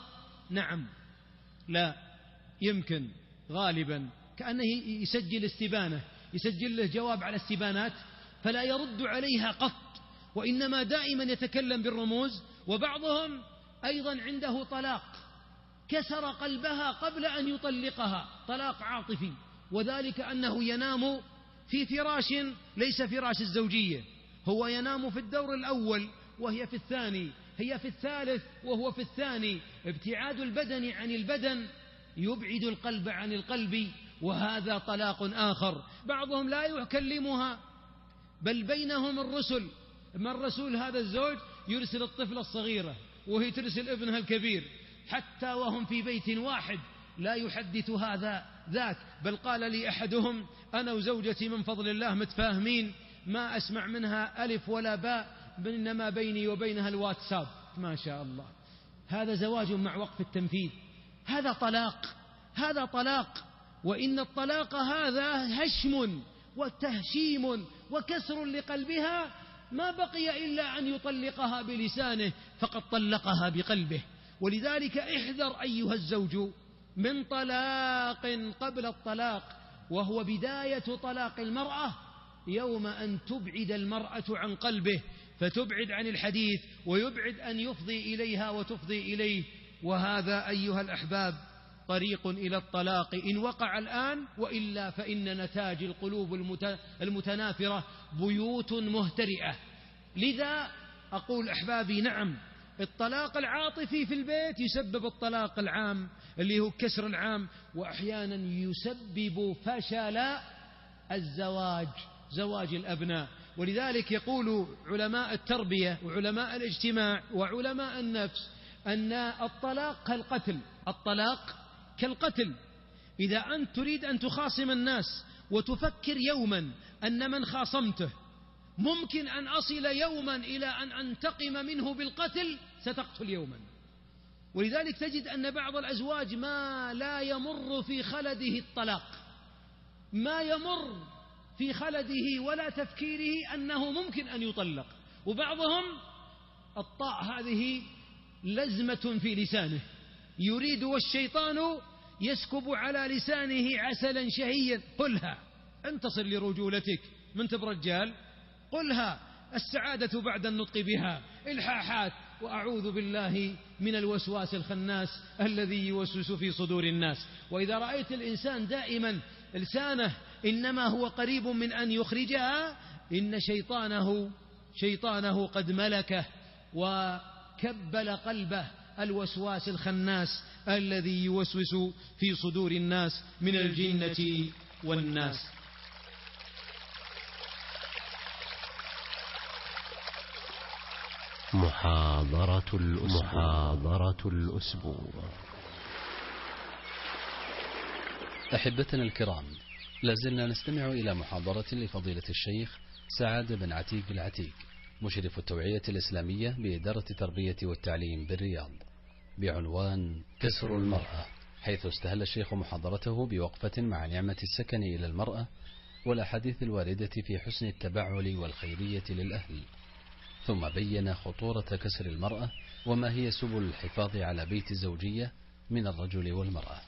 نعم، لا يمكن غالبا كأنه يسجل استبانة، يسجل له جواب على استبانات، فلا يرد عليها قط، وإنما دائما يتكلم بالرموز. وبعضهم أيضا عنده طلاق، كسر قلبها قبل أن يطلقها، طلاق عاطفي، وذلك أنه ينام في فراش ليس فراش الزوجية، هو ينام في الدور الأول وهي في الثاني، هي في الثالث وهو في الثاني. ابتعاد البدن عن البدن يبعد القلب عن القلب، وهذا طلاق آخر. بعضهم لا يكلمها، بل بينهم الرسل، ما الرسول هذا الزوج يرسل الطفلة الصغيرة وهي ترسل ابنها الكبير، حتى وهم في بيت واحد لا يحدث هذا ذاك. بل قال لي أحدهم: أنا وزوجتي من فضل الله متفاهمين، ما أسمع منها ألف ولا باء، إنما بيني وبينها الواتساب. ما شاء الله، هذا زواج مع وقف التنفيذ، هذا طلاق، هذا طلاق. وإن الطلاق هذا هشم وتهشيم وكسر لقلبها، ما بقي إلا أن يطلقها بلسانه، فقد طلقها بقلبه. ولذلك احذر أيها الزوج من طلاق قبل الطلاق، وهو بداية طلاق المرأة يوم أن تبعد المرأة عن قلبه، فتبعد عن الحديث ويبعد أن يفضي إليها وتفضي إليه. وهذا أيها الأحباب طريق إلى الطلاق إن وقع الآن، وإلا فإن نتاج القلوب المتنافرة بيوت مهترئة. لذا أقول أحبابي، نعم، الطلاق العاطفي في البيت يسبب الطلاق العام اللي هو كسر العام، وأحيانا يسبب فشل الزواج، زواج الأبناء. ولذلك يقول علماء التربية وعلماء الاجتماع وعلماء النفس أن الطلاق كالقتل، الطلاق كالقتل. إذا أنت تريد أن تخاصم الناس وتفكر يوما أن من خاصمته ممكن أن أصل يوما إلى أن أنتقم منه بالقتل، ستقتل يوما. ولذلك تجد أن بعض الأزواج ما لا يمر في خلده الطلاق، ما يمر في خلده ولا تفكيره أنه ممكن أن يطلق. وبعضهم الطاء هذه لزمة في لسانه، يريد والشيطان يسكب على لسانه عسلا شهيا. قلها، انتصر لرجولتك، من تبرجال قلها، السعادة بعد النطق بها، الحاحات، وأعوذ بالله من الوسواس الخناس الذي يوسوس في صدور الناس. وإذا رأيت الإنسان دائما لسانه إنما هو قريب من أن يخرجها، إن شيطانه قد ملكه وكبل قلبه الوسواس الخناس الذي يوسوس في صدور الناس من الجنة والناس. محاضرة الأسبوع. أحبتنا الكرام، لازلنا نستمع إلى محاضرة لفضيلة الشيخ سعد بن عتيق العتيق، مشرف التوعية الإسلامية بإدارة التربية والتعليم بالرياض، بعنوان كسر المرأة. حيث استهل الشيخ محاضرته بوقفة مع نعمة السكن إلى المرأة والأحاديث الواردة في حسن التبعل والخيرية للأهل، ثم بين خطورة كسر المرأة وما هي سبل الحفاظ على بيت الزوجية من الرجل والمرأة.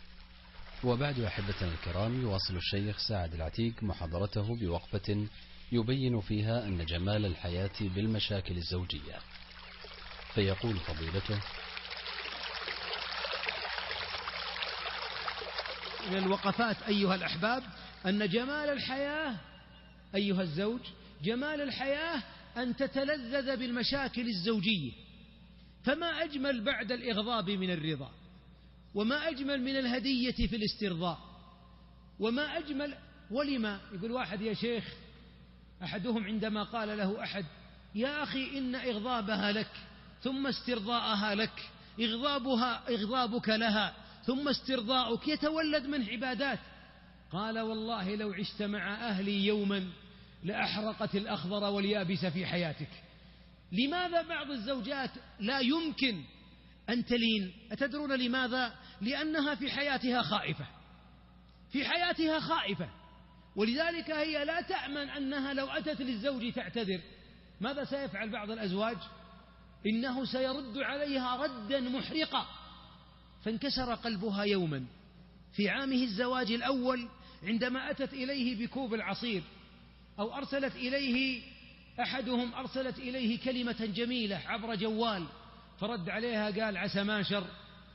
وبعد أحبتنا الكرام، يواصل الشيخ سعد العتيق محاضرته بوقفة يبين فيها أن جمال الحياة بالمشاكل الزوجية، فيقول فضيلته: من الوقفات أيها الأحباب أن جمال الحياة أيها الزوج، جمال الحياة أن تتلذذ بالمشاكل الزوجية، فما أجمل بعد الإغضاب من الرضا، وما أجمل من الهدية في الاسترضاء، وما أجمل. ولما يقول واحد: يا شيخ، أحدهم عندما قال له أحد: يا أخي إن إغضابها لك ثم استرضاءها لك، إغضابك لها ثم استرضاؤك يتولد من عبادات. قال: والله لو عشت مع أهلي يوما لأحرقت الأخضر واليابس في حياتك. لماذا بعض الزوجات لا يمكن أن تلين؟ أتدرون لماذا؟ لأنها في حياتها خائفة، في حياتها خائفة، ولذلك هي لا تأمن أنها لو أتت للزوج تعتذر ماذا سيفعل بعض الأزواج؟ إنه سيرد عليها ردا محرقا. فانكسر قلبها يوما في عامه الزواج الأول عندما أتت إليه بكوب العصير، أو أرسلت إليه أحدهم أرسلت إليه كلمة جميلة عبر جوال، فرد عليها قال: عسى ماشر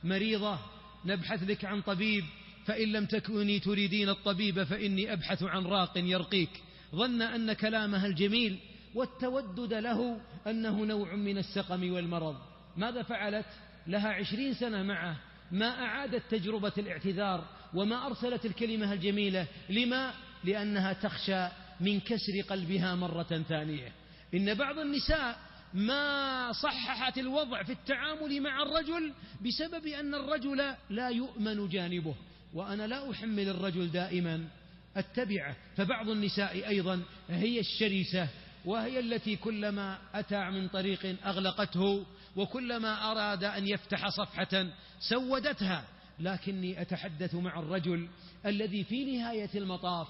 مريضة، نبحث لك عن طبيب، فإن لم تكوني تريدين الطبيب فإني أبحث عن راق يرقيك. ظن أن كلامها الجميل والتودد له أنه نوع من السقم والمرض. ماذا فعلت؟ لها 20 سنة معه ما أعادت تجربة الاعتذار وما أرسلت الكلمة الجميلة. لما؟ لأنها تخشى من كسر قلبها مرة ثانية. إن بعض النساء ما صححت الوضع في التعامل مع الرجل بسبب أن الرجل لا يؤمن جانبه، وأنا لا أحمل الرجل دائما التبعة. فبعض النساء أيضا هي الشرسة، وهي التي كلما أتى من طريق أغلقته، وكلما أراد أن يفتح صفحة سودتها. لكني أتحدث مع الرجل الذي في نهاية المطاف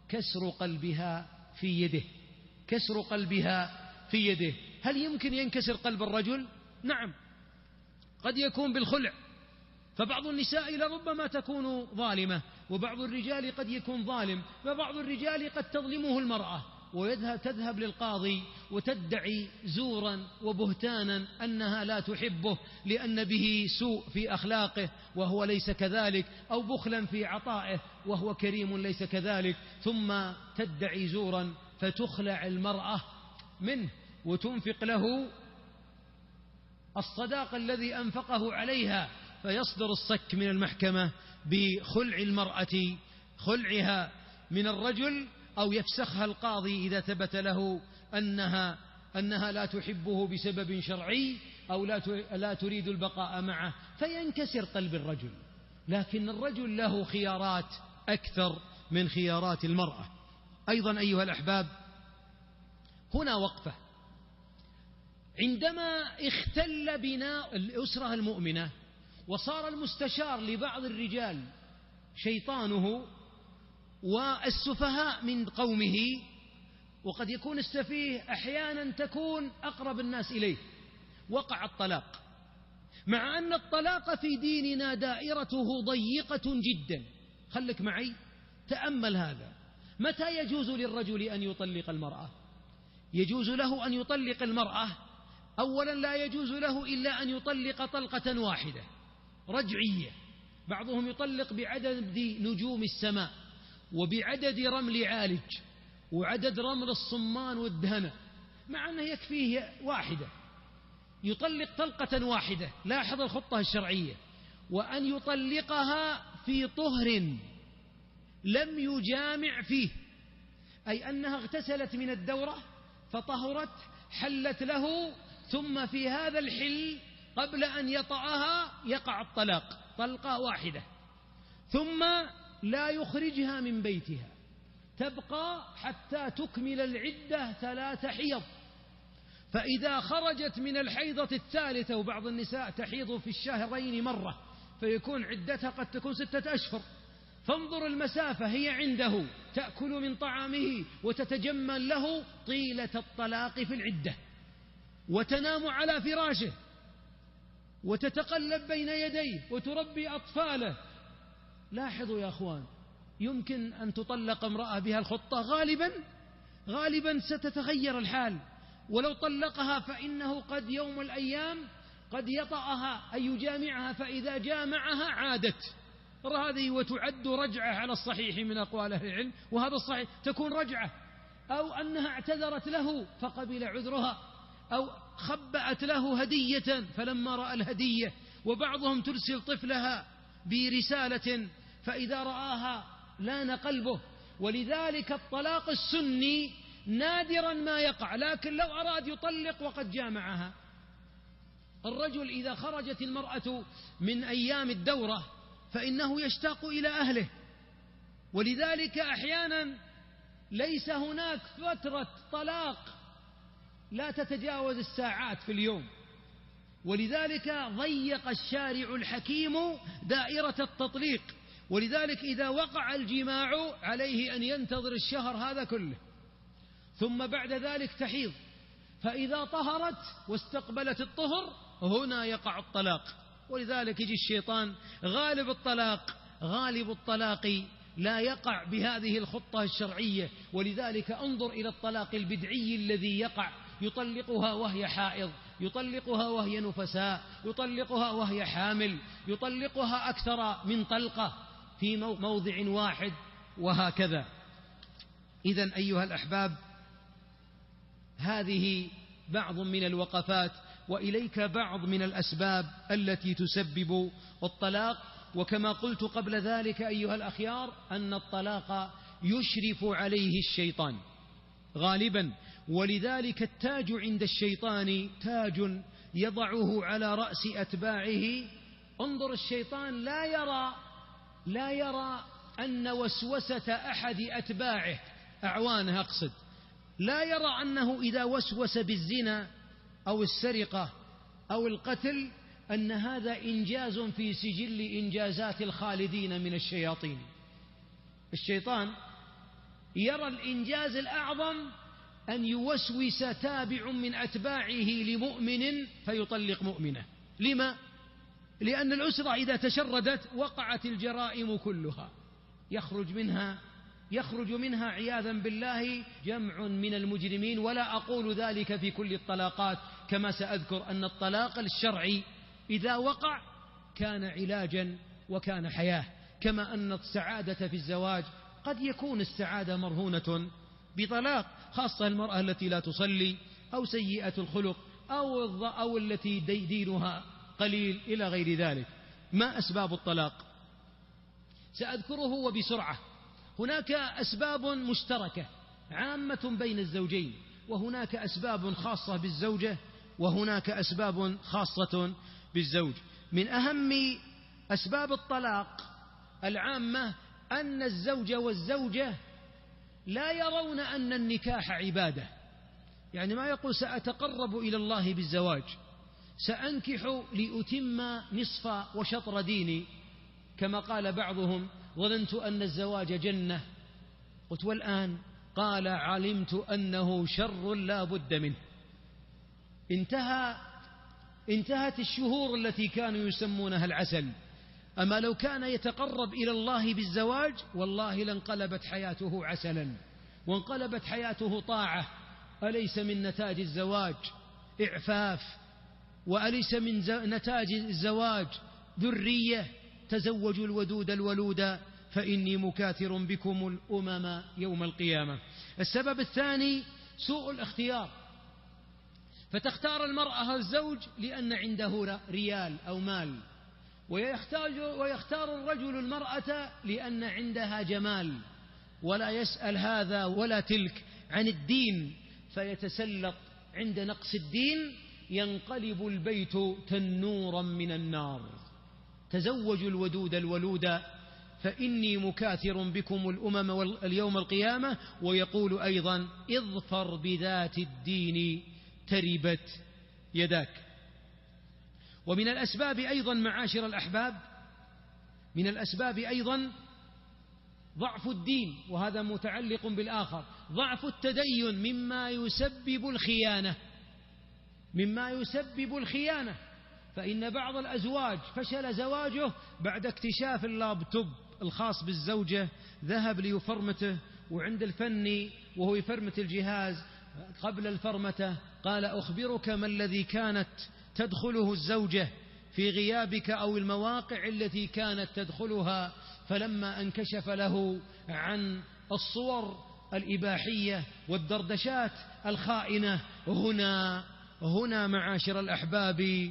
كسر قلبها في يده، كسر قلبها في يده. هل يمكن ينكسر قلب الرجل؟ نعم، قد يكون بالخلع، فبعض النساء لربما تكون ظالمة، وبعض الرجال قد يكون ظالم، وبعض الرجال قد تظلمه المرأة تذهب للقاضي وتدعي زورا وبهتانا أنها لا تحبه لأن به سوء في أخلاقه وهو ليس كذلك، أو بخلا في عطائه وهو كريم ليس كذلك، ثم تدعي زورا فتخلع المرأة منه وتنفق له الصداق الذي أنفقه عليها، فيصدر الصك من المحكمة بخلع المرأة، خلعها من الرجل، أو يفسخها القاضي إذا ثبت له أنها لا تحبه بسبب شرعي أو لا تريد البقاء معه، فينكسر قلب الرجل. لكن الرجل له خيارات أكثر من خيارات المرأة. أيضا أيها الأحباب، هنا وقفة. عندما اختل بناء الأسرة المؤمنة وصار المستشار لبعض الرجال شيطانه والسفهاء من قومه، وقد يكون السفيه أحيانا تكون أقرب الناس إليه، وقع الطلاق، مع أن الطلاق في ديننا دائرته ضيقة جدا. خلك معي، تأمل هذا. متى يجوز للرجل أن يطلق المرأة؟ يجوز له أن يطلق المرأة، أولا لا يجوز له إلا أن يطلق طلقة واحدة رجعية. بعضهم يطلق بعدد نجوم السماء، وبعدد رمل عالج، وعدد رمل الصمان والدهنة، مع أنه يكفيه واحدة. يطلق طلقة واحدة، لاحظ الخطة الشرعية، وأن يطلقها في طهر لم يجامع فيه، أي أنها اغتسلت من الدورة فطهرت، حلت له، ثم في هذا الحل قبل أن يطأها يقع الطلاق، طلقة واحدة. ثم لا يخرجها من بيتها، تبقى حتى تكمل العدة 3 حيض. فإذا خرجت من الحيضة الثالثة، وبعض النساء تحيض في الشهرين مرة، فيكون عدتها قد تكون 6 أشهر، فانظر المسافة، هي عنده تأكل من طعامه وتتجمل له طيلة الطلاق في العدة، وتنام على فراشه، وتتقلب بين يديه، وتربي أطفاله. لاحظوا يا أخوان، يمكن أن تطلق امرأة بها الخطة، غالبا ستتغير الحال، ولو طلقها فإنه قد يوم الأيام قد يطأها أن يجامعها، فإذا جامعها عادت، هذه وتعد رجعة على الصحيح من أقوال أهل العلم، وهذا الصحيح تكون رجعة، أو أنها اعتذرت له فقبل عذرها، أو خبأت له هدية فلما رأى الهدية، وبعضهم ترسل طفلها برسالة فإذا رآها لان قلبه. ولذلك الطلاق السني نادرا ما يقع، لكن لو أراد يطلق وقد جامعها. الرجل إذا خرجت المرأة من أيام الدورة فإنه يشتاق إلى أهله، ولذلك أحيانا ليس هناك فترة طلاق لا تتجاوز الساعات في اليوم، ولذلك ضيق الشارع الحكيم دائرة التطليق، ولذلك إذا وقع الجماع عليه أن ينتظر الشهر هذا كله، ثم بعد ذلك تحيض، فإذا طهرت واستقبلت الطهر هنا يقع الطلاق. ولذلك يجي الشيطان غالب الطلاق لا يقع بهذه الخطة الشرعية. ولذلك انظر إلى الطلاق البدعي الذي يقع، يطلقها وهي حائض، يطلقها وهي نفساء، يطلقها وهي حامل، يطلقها أكثر من طلقة في موضع واحد، وهكذا. إذن أيها الأحباب، هذه بعض من الوقفات، وإليك بعض من الأسباب التي تسبب الطلاق. وكما قلت قبل ذلك أيها الأخيار، أن الطلاق يشرف عليه الشيطان غالبا، ولذلك التاج عند الشيطان تاج يضعه على رأس أتباعه. انظر، الشيطان لا يرى أن وسوسة أحد أتباعه، أعوانه أقصد، لا يرى أنه إذا وسوس بالزنا أو السرقة أو القتل أن هذا إنجاز في سجل إنجازات الخالدين من الشياطين. الشيطان يرى الإنجاز الأعظم أن يوسوس تابع من أتباعه لمؤمن فيطلق مؤمنة. لما؟ لأن الأسرة إذا تشردت وقعت الجرائم كلها، يخرج منها عياذا بالله جمع من المجرمين. ولا أقول ذلك في كل الطلاقات، كما سأذكر أن الطلاق الشرعي إذا وقع كان علاجا وكان حياة، كما أن السعادة في الزواج قد يكون السعادة مرهونة بطلاق، خاصة المرأة التي لا تصلي أو سيئة الخلق أو التي دينها قليل إلى غير ذلك. ما أسباب الطلاق؟ سأذكره وبسرعة. هناك أسباب مشتركة عامة بين الزوجين، وهناك أسباب خاصة بالزوجة، وهناك أسباب خاصة بالزوج. من أهم أسباب الطلاق العامة أن الزوج والزوجة لا يرون أن النكاح عبادة، يعني ما يقول سأتقرب إلى الله بالزواج، سأنكح لأتم نصف وشطر ديني، كما قال بعضهم ظننت أن الزواج جنة، قلت والآن؟ قال علمت أنه شر لا بد منه. انتهت الشهور التي كانوا يسمونها العسل. أما لو كان يتقرب إلى الله بالزواج والله لانقلبت حياته عسلا وانقلبت حياته طاعة. أليس من نتاج الزواج إعفاف؟ وأليس من نتاج الزواج ذرية؟ تزوجوا الودود الولود فإني مكاثر بكم الأمم يوم القيامة. السبب الثاني سوء الاختيار، فتختار المرأة الزوج لأن عنده ريال أو مال، ويختار الرجل المرأة لأن عندها جمال، ولا يسأل هذا ولا تلك عن الدين، فيتسلط عند نقص الدين ينقلب البيت تنورا من النار. تزوجوا الودود الولود فإني مكاثر بكم الأمم اليوم القيامة. ويقول أيضا اظفر بذات الدين تربت يداك. ومن الأسباب أيضا معاشر الأحباب من الأسباب أيضا ضعف الدين، وهذا متعلق بالآخر. ضعف التدين مما يسبب الخيانة، فإن بعض الأزواج فشل زواجه بعد اكتشاف اللابتوب الخاص بالزوجة، ذهب ليفرمته، وعند الفني وهو يفرمت الجهاز قبل الفرمته قال: أخبرك ما الذي كانت تدخله الزوجة في غيابك أو المواقع التي كانت تدخلها. فلما انكشف له عن الصور الإباحية والدردشات الخائنة، هنا معاشر الأحباب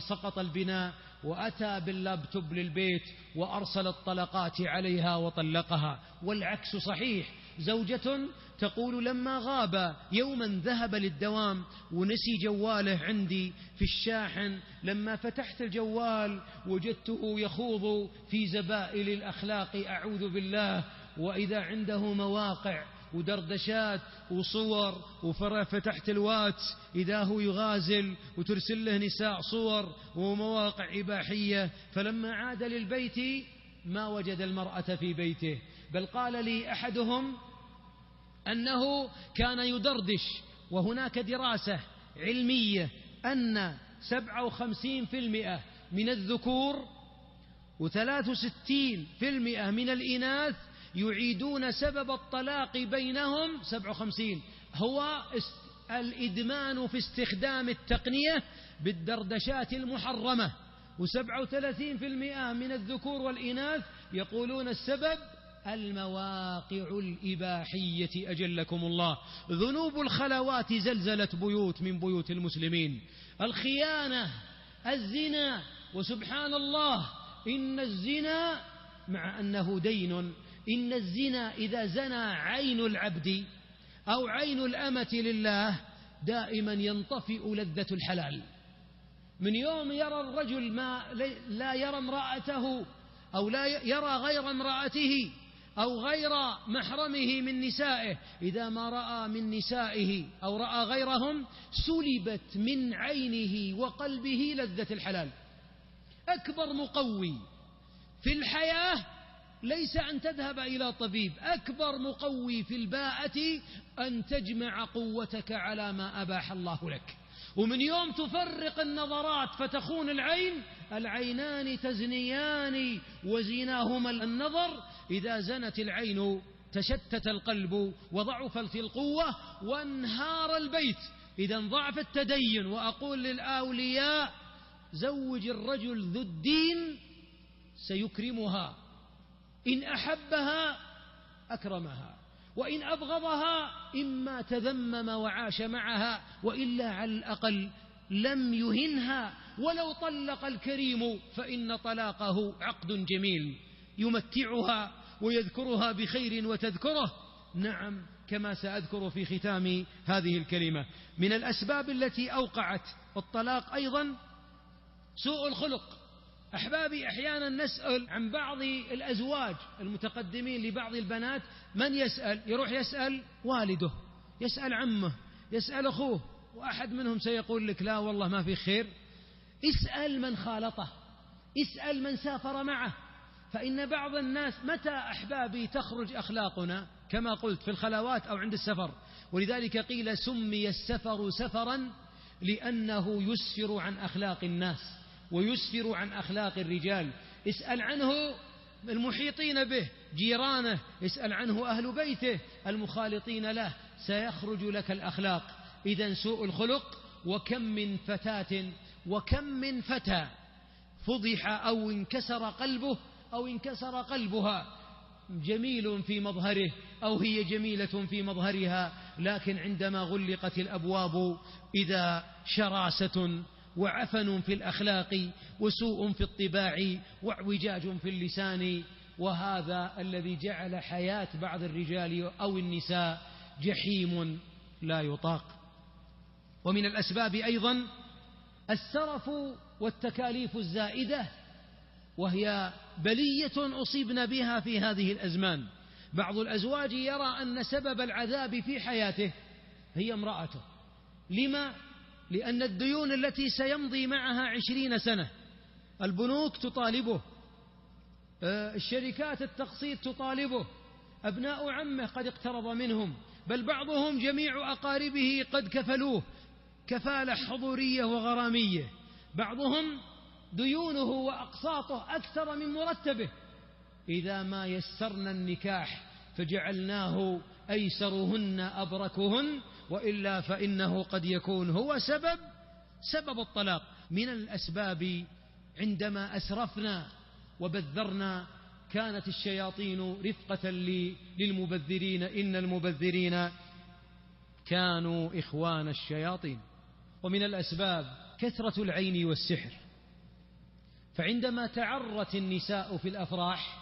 سقط البناء، وأتى باللابتوب للبيت وأرسل الطلقات عليها وطلقها. والعكس صحيح، زوجة تقول: لما غاب يوما ذهب للدوام ونسي جواله عندي في الشاحن، لما فتحت الجوال وجدته يخوض في زبائل الأخلاق أعوذ بالله، وإذا عنده مواقع ودردشات وصور، وفتحت الواتس إذا هو يغازل وترسل له نساء صور ومواقع إباحية. فلما عاد للبيت ما وجد المرأة في بيته، بل قال لي أحدهم أنه كان يدردش، وهناك دراسة علمية أن 57% من الذكور و63% من الإناث يعيدون سبب الطلاق بينهم 57 هو الإدمان في استخدام التقنية بالدردشات المحرمة، و37% من الذكور والإناث يقولون السبب المواقع الإباحية أجلكم الله. ذنوب الخلوات زلزلت بيوت من بيوت المسلمين، الخيانة، الزنا. وسبحان الله، إن الزنا مع أنه دين، إن الزنا إذا زنى عين العبد أو عين الأمة لله دائما ينطفئ لذة الحلال. من يوم يرى الرجل ما لا يرى امرأته أو لا يرى غير امرأته أو غير محرمه من نسائه، إذا ما رأى من نسائه أو رأى غيرهم سلبت من عينه وقلبه لذة الحلال. أكبر مقوي في الحياة ليس أن تذهب إلى طبيب، أكبر مقوي في الباءة أن تجمع قوتك على ما أباح الله لك. ومن يوم تفرق النظرات فتخون العينان تزنيان وزيناهما النظر. إذا زنت العين تشتت القلب وضعفت القوة وانهار البيت. إذا ضعف التدين. وأقول للأولياء: زوج الرجل ذو الدين سيكرمها، إن أحبها أكرمها، وإن أبغضها إما تذمم وعاش معها، وإلا على الأقل لم يهنها. ولو طلق الكريم فإن طلاقه عقد جميل يمتعها ويذكرها بخير وتذكره. نعم، كما سأذكر في ختام هذه الكلمة. من الأسباب التي أوقعت الطلاق أيضا سوء الخلق. أحبابي، أحيانا نسأل عن بعض الأزواج المتقدمين لبعض البنات، من يسأل؟ يروح يسأل والده، يسأل عمه، يسأل أخوه، وأحد منهم سيقول لك: لا والله ما في خير. اسأل من خالطه، اسأل من سافر معه. فإن بعض الناس متى أحبابي تخرج أخلاقنا؟ كما قلت في الخلوات أو عند السفر. ولذلك قيل: سمي السفر سفرا لأنه يسفر عن أخلاق الناس ويسفر عن أخلاق الرجال. اسأل عنه المحيطين به، جيرانه، اسأل عنه أهل بيته المخالطين له، سيخرج لك الأخلاق. إذن سوء الخلق. وكم من فتاة وكم من فتى فضح أو انكسر قلبه أو انكسر قلبها، جميل في مظهره أو هي جميلة في مظهرها، لكن عندما غلقت الأبواب إذا شراسة وعفن في الأخلاق وسوء في الطباع واعوجاج في اللسان. وهذا الذي جعل حياة بعض الرجال أو النساء جحيم لا يطاق. ومن الأسباب أيضا السرف والتكاليف الزائدة، وهي بلية أصيبنا بها في هذه الأزمان. بعض الأزواج يرى أن سبب العذاب في حياته هي امرأته. لما؟ لأن الديون التي سيمضي معها 20 سنة البنوك تطالبه الشركات التقسيط تطالبه، أبناء عمه قد اقترض منهم، بل بعضهم جميع أقاربه قد كفلوه كفالة حضورية وغرامية، بعضهم ديونه وأقساطه أكثر من مرتبه. إذا ما يسرنا النكاح فجعلناه أيسرهن أبركهن، وإلا فإنه قد يكون هو سبب الطلاق. من الأسباب عندما أسرفنا وبذرنا كانت الشياطين رفقة للمبذرين، إن المبذرين كانوا إخوان الشياطين. ومن الأسباب كثرة العين والسحر، فعندما تعرت النساء في الأفراح،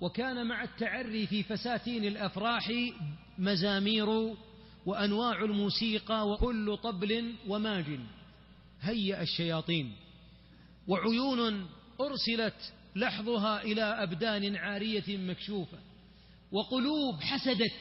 وكان مع التعري في فساتين الأفراح مزامير وأنواع الموسيقى وكل طبل وماج، هيأ الشياطين، وعيون أرسلت لحظها إلى أبدان عارية مكشوفة، وقلوب حسدت،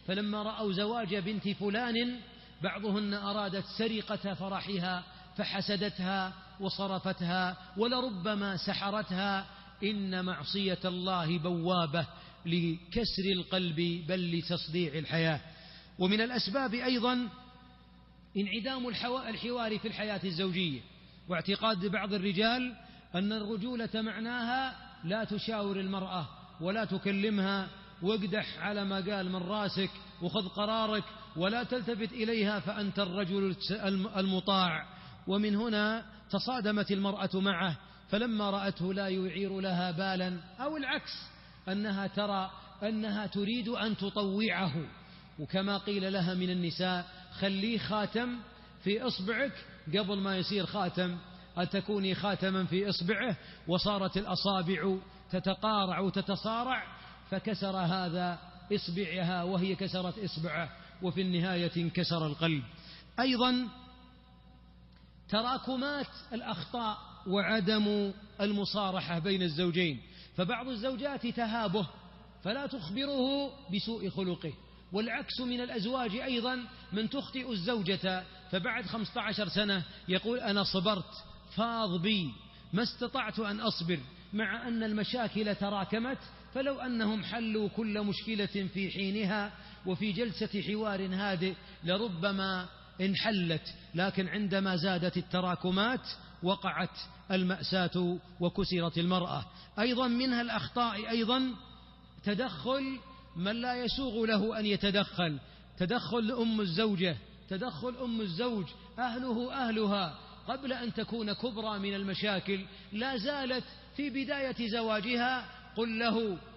فلما رأوا زواج بنت فلان بعضهن أرادت سرقة فرحها فحسدتها وصرفتها، ولربما سحرتها. إن معصية الله بوابة لكسر القلب بل لتصديع الحياة. ومن الأسباب أيضا انعدام الحوار في الحياة الزوجية، واعتقاد بعض الرجال أن الرجولة معناها لا تشاور المرأة ولا تكلمها، واقدح على ما قال من راسك وخذ قرارك ولا تلتفت إليها فأنت الرجل المطاع. ومن هنا تصادمت المرأة معه، فلما رأته لا يعير لها بالا، أو العكس أنها ترى أنها تريد أن تطوعه، وكما قيل لها من النساء خليه خاتم في إصبعك قبل ما يصير خاتم، أتكوني خاتما في إصبعه، وصارت الأصابع تتقارع وتتصارع، فكسر هذا إصبعها وهي كسرت إصبعه، وفي النهاية انكسر القلب. أيضا تراكمات الأخطاء وعدم المصارحة بين الزوجين، فبعض الزوجات تهابه فلا تخبره بسوء خلقه، والعكس من الأزواج أيضا، من تخطئ الزوجة فبعد 15 سنة يقول أنا صبرت، فاض بي، ما استطعت أن أصبر، مع أن المشاكل تراكمت. فلو أنهم حلوا كل مشكلة في حينها وفي جلسة حوار هادئ لربما انحلت، لكن عندما زادت التراكمات وقعت المأساة وكسرت المرأة. أيضا منها الأخطاء أيضا تدخل من لا يسوغ له أن يتدخل، تدخل أم الزوجة، تدخل أم الزوج، أهلها قبل أن تكون كبرى من المشاكل، لا زالت في بداية زواجها،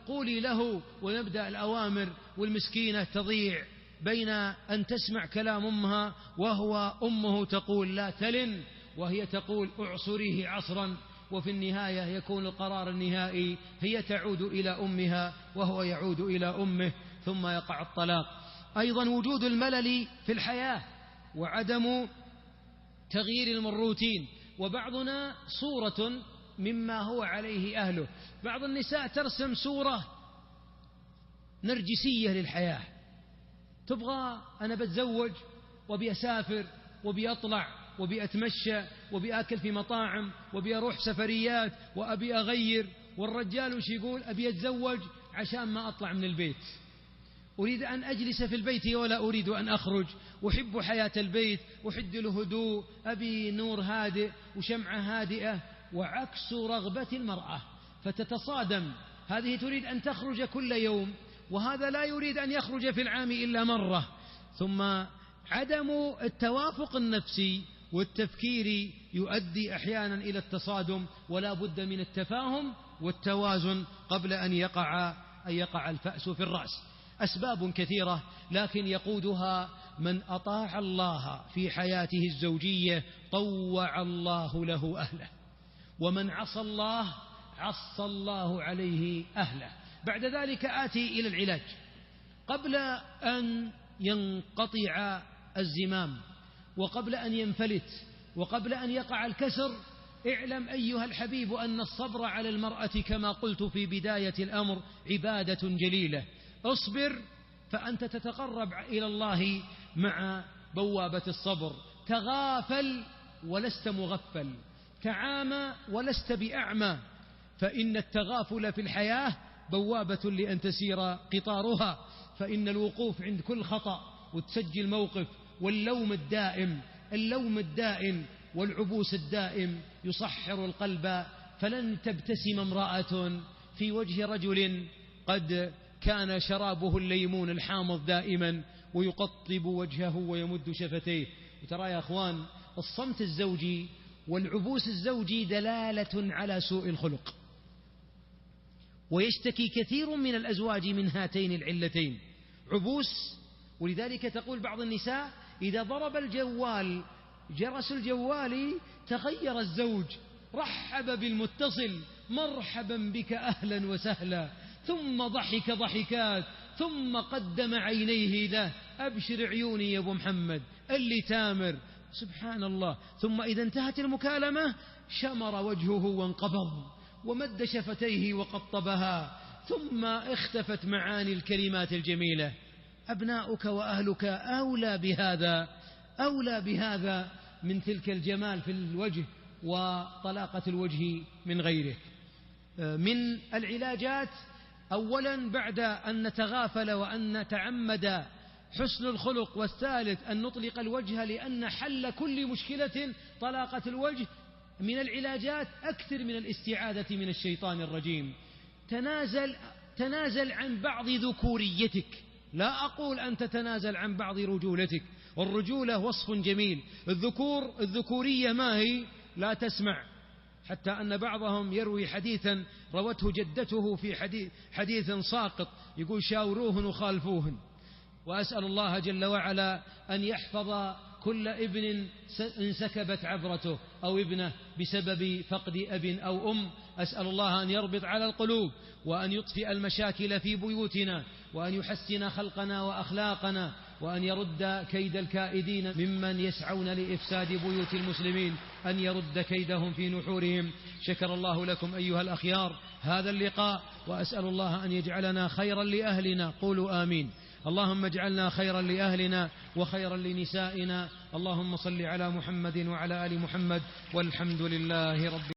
قولي له، ونبدأ الأوامر، والمسكينة تضيع بين أن تسمع كلام أمها أمه تقول لا تلن، وهي تقول اعصريه عصرا، وفي النهاية يكون القرار النهائي هي تعود إلى أمها وهو يعود إلى أمه، ثم يقع الطلاق. أيضا وجود الملل في الحياة وعدم تغيير الروتين، وبعضنا صورة مما هو عليه أهله. بعض النساء ترسم صورة نرجسية للحياة، تبغى أنا بتزوج وبي أسافر وبي أطلع وبي أتمشى وبي أكل في مطاعم وبي أروح سفريات وأبي أغير، والرجال وش يقول؟ أبي أتزوج عشان ما أطلع من البيت، أريد أن أجلس في البيت ولا أريد أن أخرج، أحب حياة البيت، أحد له هدوء، أبي نور هادئ وشمعة هادئة، وعكس رغبة المرأة، فتتصادم، هذه تريد أن تخرج كل يوم، وهذا لا يريد أن يخرج في العام إلا مرة. ثم عدم التوافق النفسي والتفكير يؤدي أحيانا إلى التصادم، ولا بد من التفاهم والتوازن قبل أن يقع الفأس في الرأس. أسباب كثيرة، لكن يقودها من أطاع الله في حياته الزوجية طوع الله له أهله، ومن عصى الله عصى الله عليه أهله. بعد ذلك آتي إلى العلاج. قبل أن ينقطع الزمام، وقبل أن ينفلت، وقبل أن يقع الكسر، اعلم أيها الحبيب أن الصبر على المرأة كما قلت في بداية الأمر عبادة جليلة. اصبر فأنت تتقرب إلى الله مع بوابة الصبر، تغافل ولست مغفل، تعامى ولست بأعمى، فإن التغافل في الحياة بوابة لأن تسير قطارها، فإن الوقوف عند كل خطأ وتسجل موقف اللوم الدائم والعبوس الدائم يصحر القلب. فلن تبتسم امرأة في وجه رجل قد كان شرابه الليمون الحامض دائما ويقطب وجهه ويمد شفتيه. وترى يا أخوان الصمت الزوجي والعبوس الزوجي دلالة على سوء الخلق، ويشتكي كثير من الأزواج من هاتين العلتين، عبوس. ولذلك تقول بعض النساء إذا ضرب الجوال جرس الجوال تغير الزوج، رحب بالمتصل، مرحبا بك أهلا وسهلا، ثم ضحك ضحكات، ثم قدم عينيه له، أبشر عيوني يا أبو محمد اللي تامر، سبحان الله. ثم إذا انتهت المكالمة شمر وجهه وانقبض ومد شفتيه وقطبها، ثم اختفت معاني الكلمات الجميلة. أبناؤك وأهلك أولى بهذا من تلك الجمال في الوجه وطلاقة الوجه من غيره. من العلاجات أولا بعد أن نتغافل وأن نتعمد حسن الخلق، والثالث أن نطلق الوجه لأن حل كل مشكلة طلاقة الوجه. من العلاجات أكثر من الاستعاذة من الشيطان الرجيم. تنازل عن بعض ذكوريتك، لا أقول أن تتنازل عن بعض رجولتك، والرجولة وصف جميل. الذكورية ما هي؟ لا تسمع، حتى أن بعضهم يروي حديثا روته جدته في حديث ساقط، يقول شاوروهن وخالفوهن. وأسأل الله جل وعلا أن يحفظ كل ابن انسكبت عبرته أو ابنه بسبب فقد أب أو أم. أسأل الله أن يربط على القلوب، وأن يطفئ المشاكل في بيوتنا، وأن يحسن خلقنا وأخلاقنا، وأن يرد كيد الكائدين ممن يسعون لإفساد بيوت المسلمين، أن يرد كيدهم في نحورهم. شكر الله لكم أيها الأخيار هذا اللقاء، وأسأل الله أن يجعلنا خيرا لأهلنا. قولوا آمين. اللهم اجعلنا خيرا لأهلنا وخيرا لنسائنا. اللهم صل على محمد وعلى آل محمد، والحمد لله رب